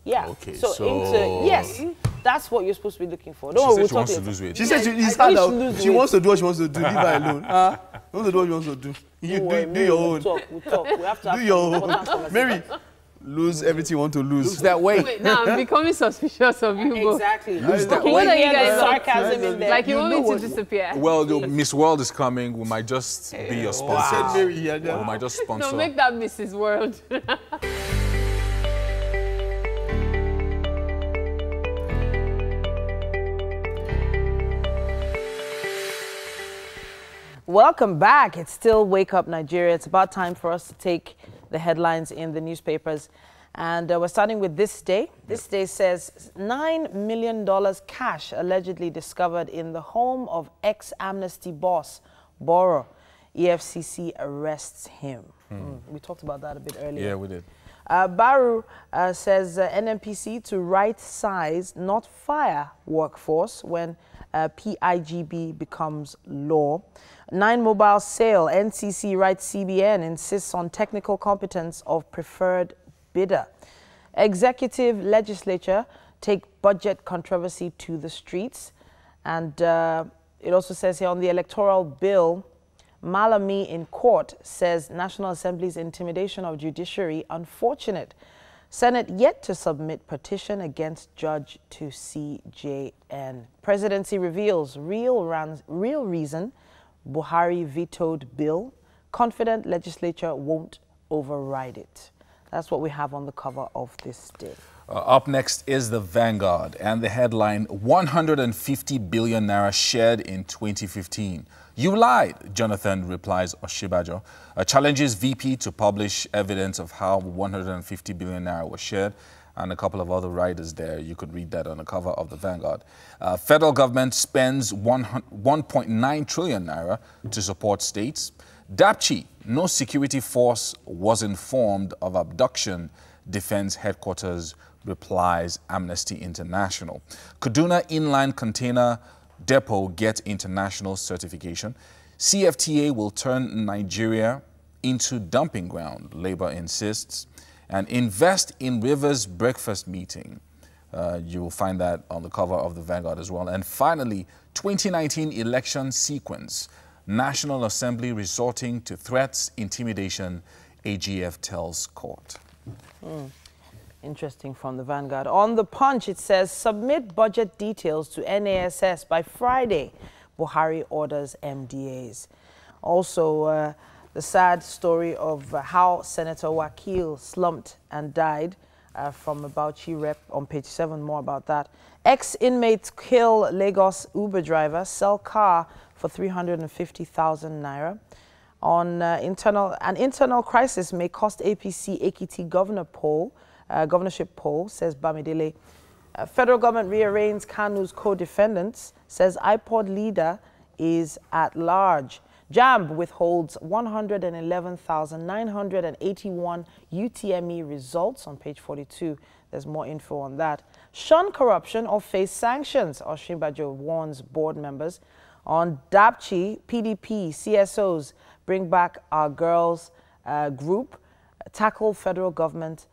Yeah. Okay, so aim to, yes, that's what you're supposed to be looking for. Don't worry, she we'll wants talk to lose weight. She said it's hard out. She wants to do what she wants to do. Leave her alone. She wants to do what she wants to do. You do your own. We'll talk. We have to have Do your important own. Mary, lose everything you want to lose. Lose that weight. Wait, now I'm becoming suspicious of you both. Exactly. Lose that What weight. are you guys sarcasm in there. Like you want me to disappear? Well, Miss World is coming. We might just be your sponsor. Said Mary here. We might just sponsor. No, make that Mrs. World. Welcome back. It's still Wake Up Nigeria. It's about time for us to take the headlines in the newspapers. And we're starting with This Day. This Day says $9 million cash allegedly discovered in the home of ex-Amnesty boss, Boro. EFCC arrests him. We talked about that a bit earlier. Yeah, we did. Baru says NNPC to right size, not fire workforce when PIGB becomes law. 9 Mobile sale, NCC writes CBN insists on technical competence of preferred bidder. Executive legislature take budget controversy to the streets. And it also says here on the electoral bill, Malami in court says National Assembly's intimidation of judiciary unfortunate. Senate yet to submit petition against judge to CJN. Presidency reveals real reason Buhari vetoed bill. Confident legislature won't override it. That's what we have on the cover of This Day. Up next is the Vanguard and the headline, 150 billion naira shared in 2015. You lied, Jonathan replies Oshibajo. Challenges VP to publish evidence of how 150 billion naira was shared, and a couple of other writers there. You could read that on the cover of the Vanguard. Federal government spends 1.9 trillion naira to support states. Dapchi, no security force was informed of abduction. Defense headquarters replies Amnesty International. Kaduna Inline Container Depot gets international certification. CFTA will turn Nigeria into dumping ground, Labour insists. And invest in Rivers breakfast meeting. You will find that on the cover of the Vanguard as well. And finally, 2019 election sequence. National Assembly resorting to threats, intimidation, AGF tells court. Interesting from the Vanguard. On the Punch, it says, submit budget details to NASS by Friday. Buhari orders MDAs. Also, the sad story of how Senator Wakil slumped and died from a Bauchi rep on page 7. More about that. Ex-inmates kill Lagos Uber driver, sell car for 350,000 naira. On an internal crisis may cost APC Ekiti governorship poll, says Bamidele. Federal government rearranges Kanu's co-defendants, says iPod leader is at large. JAMB withholds 111,981 UTME results on page 42. There's more info on that. Shun corruption or face sanctions, Oshibajo warns board members. On Dapchi, PDP, CSOs bring back our girls group, tackle federal government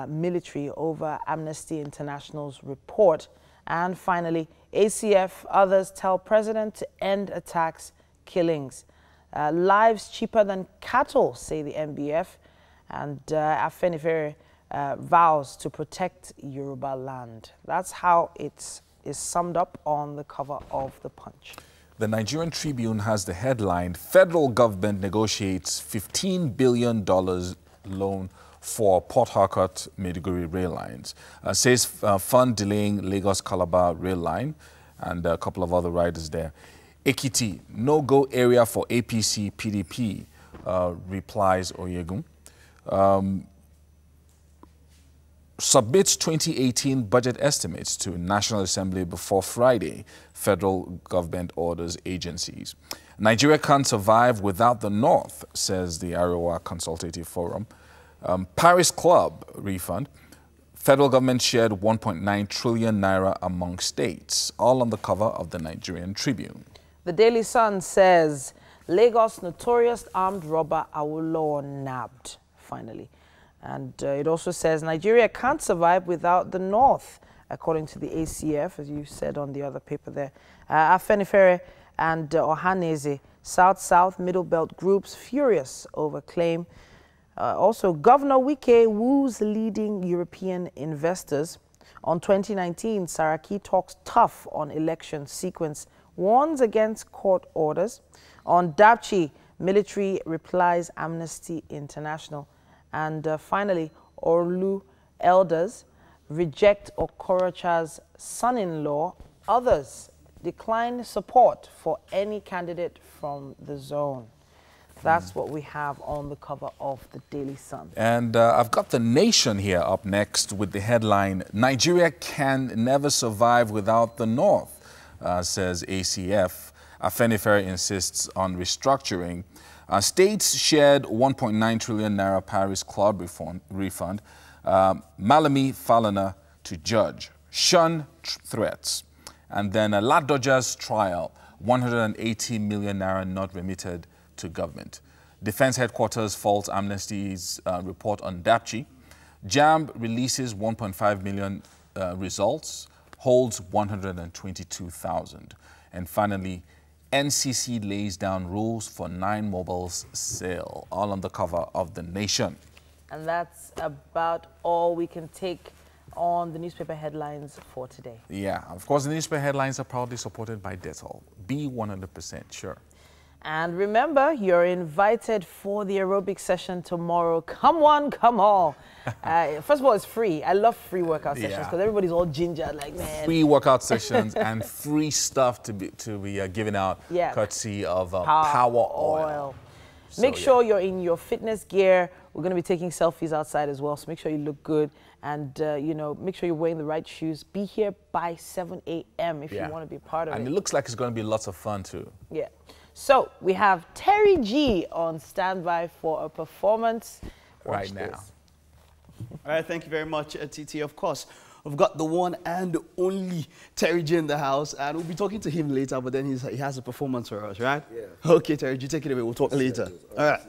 military over Amnesty International's report. And finally, ACF, others tell president to end attacks, killings. Lives cheaper than cattle, say the MBF. And Afenifere vows to protect Yoruba land. That's how it is summed up on the cover of the Punch. The Nigerian Tribune has the headline, Federal Government Negotiates $15 billion loan for Port Harcourt Maiduguri rail lines. Says fund delaying Lagos-Calabar rail line, and a couple of other riders there. Ekiti, no-go area for APC PDP, replies Oyegun. Submits 2018 budget estimates to National Assembly before Friday, federal government orders agencies. Nigeria can't survive without the North, says the Arewa Consultative Forum. Paris Club refund. Federal government shared 1.9 trillion naira among states, all on the cover of the Nigerian Tribune. The Daily Sun says, Lagos notorious armed robber Awolowo nabbed, finally. And it also says, Nigeria can't survive without the North, according to the ACF, as you said on the other paper there. Afenifere and Ohaneze, South-South Middle Belt groups furious over claim. Also, Governor Wike woos leading European investors. On 2019, Saraki talks tough on election sequence, warns against court orders. On Dapchi, military replies Amnesty International. And finally, Orlu elders reject Okorocha's son-in-law. Others decline support for any candidate from the zone. That's what we have on the cover of the Daily Sun. And I've got The Nation here up next with the headline, Nigeria can never survive without the North, says ACF. Afenifere insists on restructuring. States shared 1.9 trillion naira Paris Club refund. Malami Falana to judge. Shun threats. And then Ladoja's trial, 180 million naira not remitted to government. Defense headquarters faults Amnesty's report on Dapchi. JAMB releases 1.5 million results, holds 122,000. And finally, NCC lays down rules for 9 mobiles sale, all on the cover of The Nation. And that's about all we can take on the newspaper headlines for today. Yeah, of course, the newspaper headlines are proudly supported by Dettol. Be 100% sure. And remember, you're invited for the aerobic session tomorrow. Come one, come all. First of all, it's free. I love free workout sessions because everybody's all ginger, like, man. Free workout sessions and free stuff to be given out, courtesy of Power Oil. So, make sure you're in your fitness gear. We're going to be taking selfies outside as well, so make sure you look good. And, you know, make sure you're wearing the right shoes. Be here by 7 a.m. if you want to be part of it. And it looks like it's going to be lots of fun, too. Yeah. So we have Terry G on standby for a performance right now. All right, thank you very much, TT. Of course, we've got the one and only Terry G in the house, and we'll be talking to him later, but then he has a performance for us, right? Yeah. Okay, Terry G, take it away. We'll talk later. All right.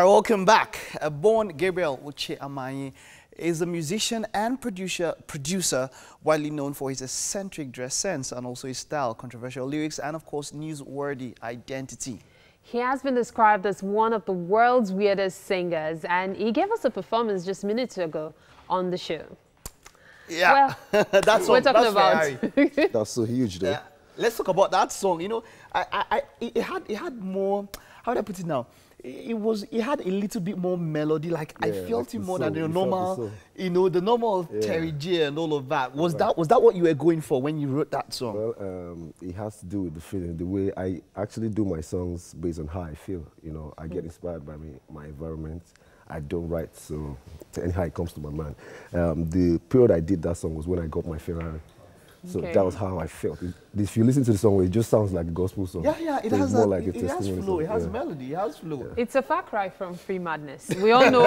All right, welcome back. Born Gabriel Uche Amayi is a musician and producer widely known for his eccentric dress sense and also his style, controversial lyrics, and of course, newsworthy identity. He has been described as one of the world's weirdest singers, and he gave us a performance just minutes ago on the show. Yeah, well, that's what we're talking about. That's so huge, though. Yeah. Let's talk about that song. You know, it had more. How would I put it now? It had a little bit more melody. Like I felt it more than the normal. You know, the normal Terry J and all of that. Was that what you were going for when you wrote that song? Well, it has to do with the feeling, the way I actually do my songs based on how I feel. You know, I get inspired by my environment. I don't write, so anyhow it comes to my mind. The period I did that song was when I got my Ferrari. So that was how I felt. If you listen to the song, it just sounds like a gospel song. Yeah, it has more like a it has flow, it has melody, it has flow. It's a far cry from Free Madness. We all know.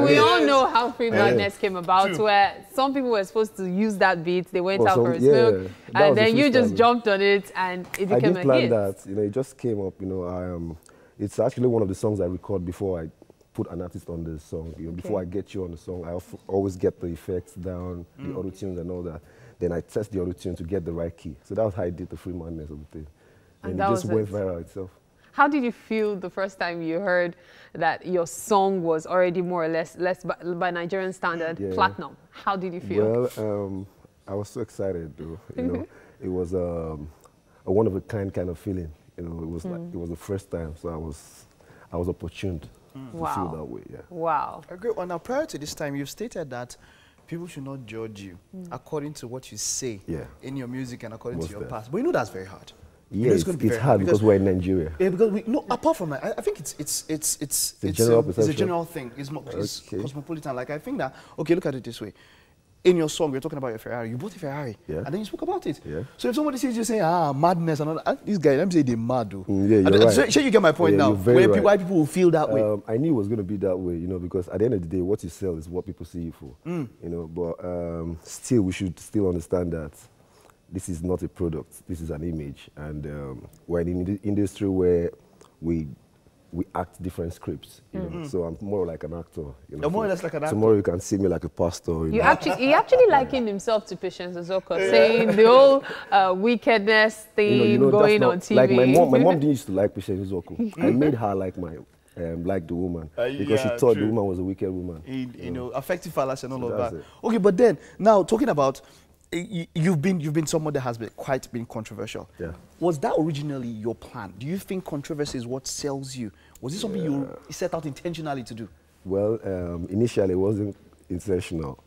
we all know how Free Madness came about, where some people were supposed to use that beat, they went out for a smoke, and then you just jumped on it, and it became a hit. I didn't plan that. You know, it just came up. You know, it's actually one of the songs I record before I put an artist on the song. You know, before I get you on the song, I always get the effects down, the auto tunes and all that. Then I test the auto tune to get the right key. So that was how I did the Free Madness of the thing. And it just went viral itself. How did you feel the first time you heard that your song was already more or less by Nigerian standard platinum? How did you feel? Well, I was so excited, though. You know, it was a one-of-a-kind kind of feeling. You know, it was like it was the first time, so I was opportuned to feel that way. Yeah. Wow. A great one. Now, prior to this time, you've stated that people should not judge you according to what you say in your music and according to your past. But you know that's very hard. Yeah, it's hard because we're in Nigeria. Yeah, because apart from that, I think it's a general thing. It's more cosmopolitan. Like I think that look at it this way. In your song, you're talking about your Ferrari. You bought a Ferrari, and then you spoke about it. Yeah. So if somebody sees you saying, madness and all that, this guy, let me say they're mad, though. Yeah, you're right. So you get my point now, why people will feel that way. I knew it was going to be that way, you know, because at the end of the day, what you sell is what people see you for. You know, but still, we should still understand that this is not a product. This is an image. And we're in an industry where we act different scripts, you know. So I'm more like an actor. You know, more or less like an actor. Tomorrow you can see me like a pastor. He actually likened himself to Patience Ozoko, saying the whole wickedness thing going on TV. Like my mom didn't used to like Patience Ozoko. I made her like like the woman because she thought the woman was a wicked woman. You know, affective fallacy and all of that. Okay, but then now talking about. You've been someone that has been quite controversial. Yeah. Was that originally your plan? Do you think controversy is what sells you? Was it something you set out intentionally to do? Well, initially it wasn't intentional,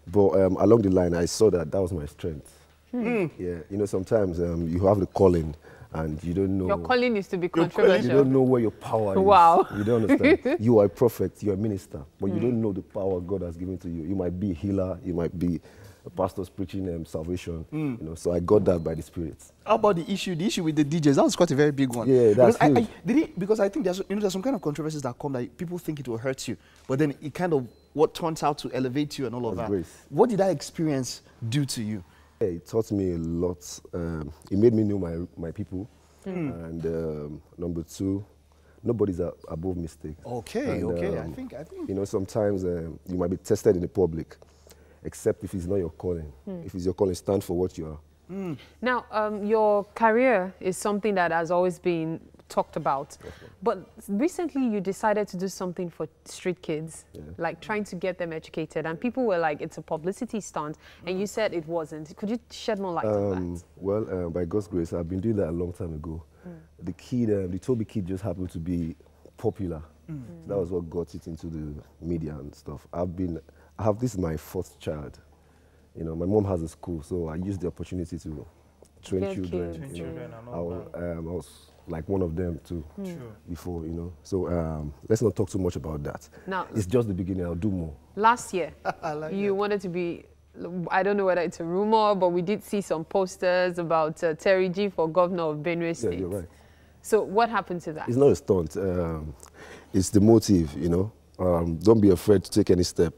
but along the line I saw that was my strength. Yeah, you know, sometimes you have the calling and you don't know. Your calling is to be controversial. You don't know where your power is. Wow. You don't understand. You are a prophet, you're a minister, but you don't know the power God has given to you. You might be a healer, you might be a pastor's preaching salvation, you know. So I got that by the Spirit. How about the issue with the DJs? That was quite a very big one. Yeah, that's huge. Because I think there's some kind of controversies that come that people think it will hurt you, but then it kind of what turns out to elevate you and all of that. Grace. What did that experience do to you? Yeah, it taught me a lot. It made me know my people, and number two, nobody's above mistake. Okay, and, I think you know, sometimes you might be tested in the public, except if it's not your calling. If it's your calling, stand for what you are. Now, your career is something that has always been talked about, but recently you decided to do something for street kids, like trying to get them educated, and people were like, it's a publicity stunt, and you said it wasn't. Could you shed more light on that? Well, by God's grace, I've been doing that a long time ago. The Toby kid just happened to be popular. So that was what got it into the media and stuff. This is my fourth child. You know, my mom has a school, so I used the opportunity to train children. I was like one of them too before, you know. So let's not talk too much about that. Now, it's just the beginning. I'll do more. Last year, you wanted to be, I don't know whether it's a rumor, but we did see some posters about Terry G for governor of Benue State. Yeah, you're right. So what happened to that? It's not a stunt. It's the motive, you know. Don't be afraid to take any step.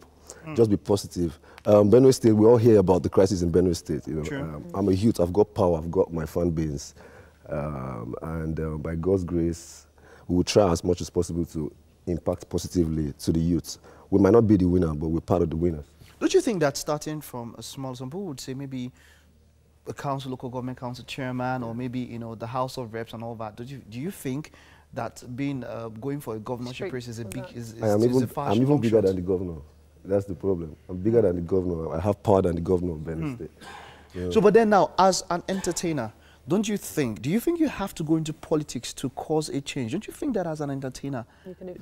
Just be positive. Benue State, we all hear about the crisis in Benue State. You know, I'm a youth. I've got power. I've got my fan base, and by God's grace, we will try as much as possible to impact positively to the youth. We might not be the winner, but we're part of the winners. Don't you think that starting from a small, some people would say maybe a council, local government council chairman, or maybe, you know, the House of Reps and all that. Do you think that being going for a governorship race is a big I'm even bigger than the governor. That's the problem. I'm bigger than the governor. I have power than the governor of Benin State. You know? So, but then now, as an entertainer, do you think you have to go into politics to cause a change? Don't you think that as an entertainer,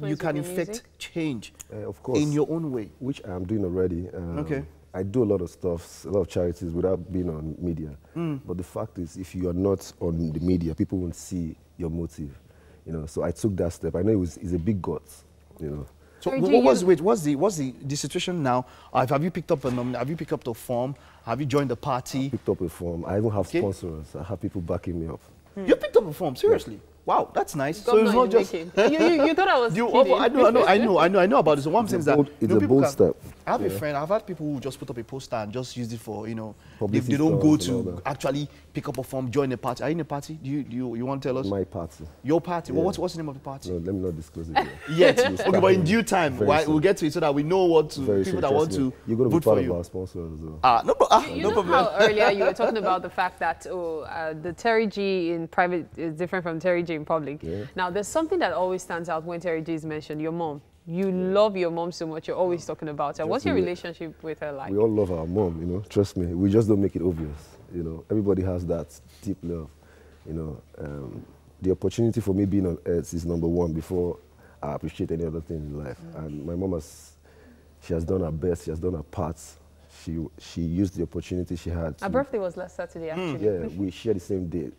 you can effect change of course, in your own way? Which I'm doing already. Okay. I do a lot of stuff, a lot of charities without being on media. But the fact is, if you are not on the media, people won't see your motive. You know, so I took that step. I know it's a big guts, you know. So what's the situation now? Have you picked up have you picked up the form? Have you joined the party? I picked up a form. I even have sponsors. I have people backing me up. You picked up a form, seriously? Yeah. Wow, that's nice. So it's not just you thought I was kidding. I know about this. So what I'm saying is that it's a bold step. I have a friend. I've had people who just put up a poster and just use it for, you know, they don't go to actually pick up a form, join a party. Are you in a party? Do you want to tell us? My party. Your party. Yeah. Well, what's the name of the party? No, let me not disclose it yet. Okay, but in due time, we'll get to it so that we know what people that want to you're going to be part of our sponsors as well. No problem. How earlier you were talking about the fact that the Terry G in private is different from Terry G in public. Yeah. Now, there's something that always stands out when Terry G is mentioned, your mom. You love your mom so much, you're always talking about her. What's your relationship with her like? We all love our mom, you know, trust me. We just don't make it obvious, you know. Everybody has that deep love, you know. The opportunity for me being on earth is number one before I appreciate any other thing in life. And my mom she has done her best, she has done her part. She used the opportunity she had. Her birthday was last Saturday, actually. Yeah, we share the same day.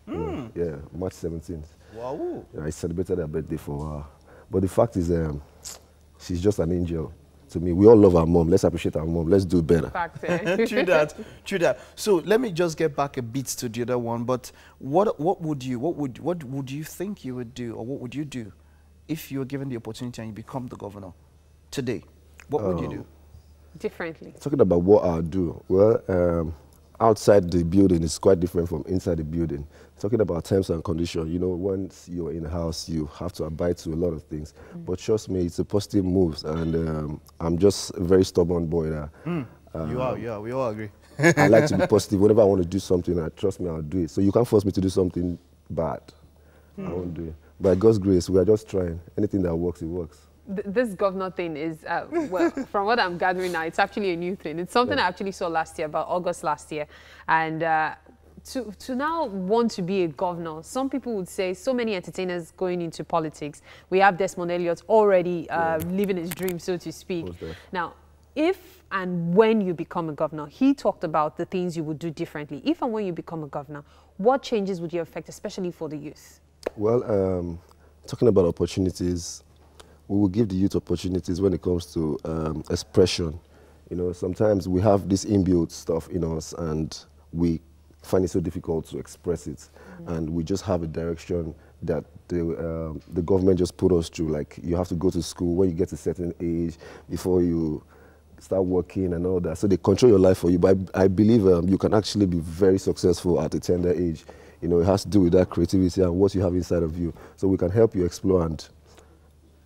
You know, yeah, March 17th. Wow. I celebrated her birthday for her. But the fact is, she's just an angel to me. We all love our mom. Let's appreciate our mom. Let's do better. True that. So let me just get back a bit to the other one. But what would you think you would do, or what would you do if you were given the opportunity and you become the governor today? What would you do differently? Talking about what I'll do. Well, outside the building is quite different from inside the building. Talking about terms and conditions, you know, once you're in a house, you have to abide to a lot of things. But trust me, it's a positive move, and I'm just a very stubborn boy there. You are, yeah, we all agree. I like to be positive. Whenever I want to do something, trust me, I'll do it. So you can't force me to do something bad. I won't do it. By God's grace, we are just trying. Anything that works, it works. This governor thing is, well, from what I'm gathering now, it's actually a new thing. It's something I actually saw last year, about August last year. And to now want to be a governor, some people would say, so many entertainers going into politics. We have Desmond Elliott already living his dream, so to speak. Now, if and when you become a governor, he talked about the things you would do differently. If and when you become a governor, what changes would you affect, especially for the youth? Well, talking about opportunities, we will give the youth opportunities when it comes to expression. You know, sometimes we have this inbuilt stuff in us and we find it so difficult to express it. And we just have a direction that the government just put us through. Like, you have to go to school when you get to a certain age before you start working and all that. So they control your life for you. But I believe you can actually be very successful at a tender age. You know, it has to do with that creativity and what you have inside of you. So we can help you explore and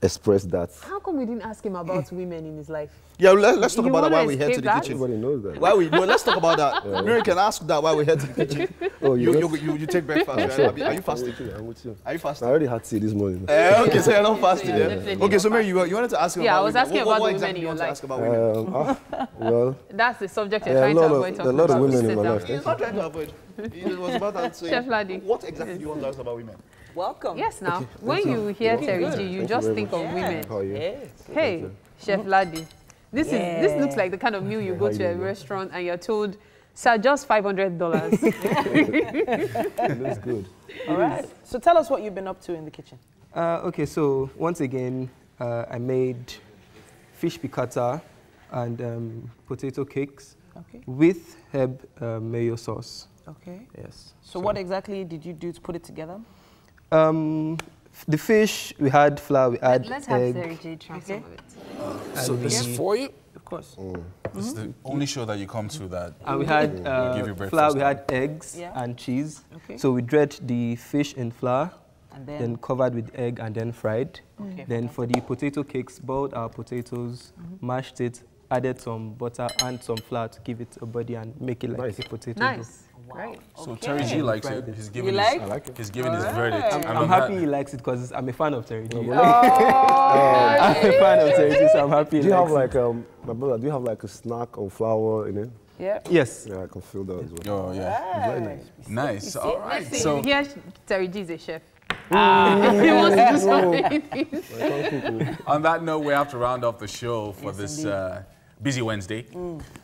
express that. How come we didn't ask him about women in his life? Yeah, let's talk about that while we head to the kitchen. Everybody knows that. Let's talk about that. Mary can ask that while we head to the kitchen. Oh, you take breakfast, right? Sure. Are you fasting? I'm with you. Are you fasting? I already had tea this morning. Okay, so you're not fasting. Okay, so Mary, you wanted to ask him about women. I was asking about the women in your life. Well, that's the subject you're trying to avoid talking about. A lot of women in my life. He's not trying to avoid. It was about answering. Chef Ladi. What exactly do you want to ask about women? Welcome. Yes, now, when you hear Terry G, you just think of women. Hey, Chef Ladi, this looks like the kind of meal you go to a restaurant and you're told, sir, just $500. That's good. All right. So tell us what you've been up to in the kitchen. Okay, so once again, I made fish piccata and potato cakes with herb mayo sauce. Okay. Yes. So what exactly did you do to put it together? The fish, we had flour, we had Let's egg. have Terry G try some of it. So this is for you? Of course. This is the only show that you come to that And we had give you breakfast flour, we had eggs and cheese. Okay. So we dredged the fish in flour And then covered with egg and then fried. Okay, then for the potato cakes, boiled our potatoes, mashed it, added some butter and some flour to give it a body and make it like a potato dough. Great. So Terry G likes it. He's giving his, like? I like it. He's giving his verdict. I'm happy he likes it because I'm a fan of Terry G. I'm a fan of Terry G, so I'm happy. Do you have like my brother? Do you have like a snack on flour in it? Yeah. Yes. Yeah, I can feel that as well. Oh yeah. Very nice. Nice. All right. So Here, Terry G is a chef. If he wants to do something. on that note, we have to round off the show for this busy Wednesday.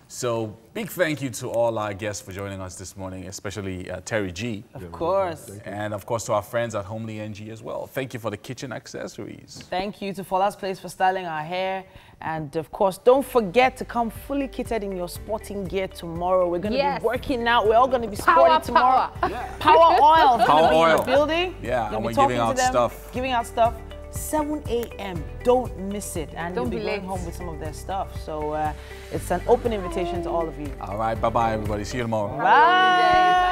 So big thank you to all our guests for joining us this morning, especially Terry G. Of course. And of course to our friends at Homely NG as well. Thank you for the kitchen accessories. Thank you to Fola's Place for styling our hair. And of course, don't forget to come fully kitted in your sporting gear tomorrow. We're going to be working out. We're all going to be sporty tomorrow. Power Oil. Power Oil. In the building. Yeah, and we're giving out stuff. Giving out stuff. 7 a.m. Don't miss it. And Don't you'll be be going late. home with some of their stuff. So it's an open invitation to all of you. All right. Bye-bye, everybody. See you tomorrow. Bye.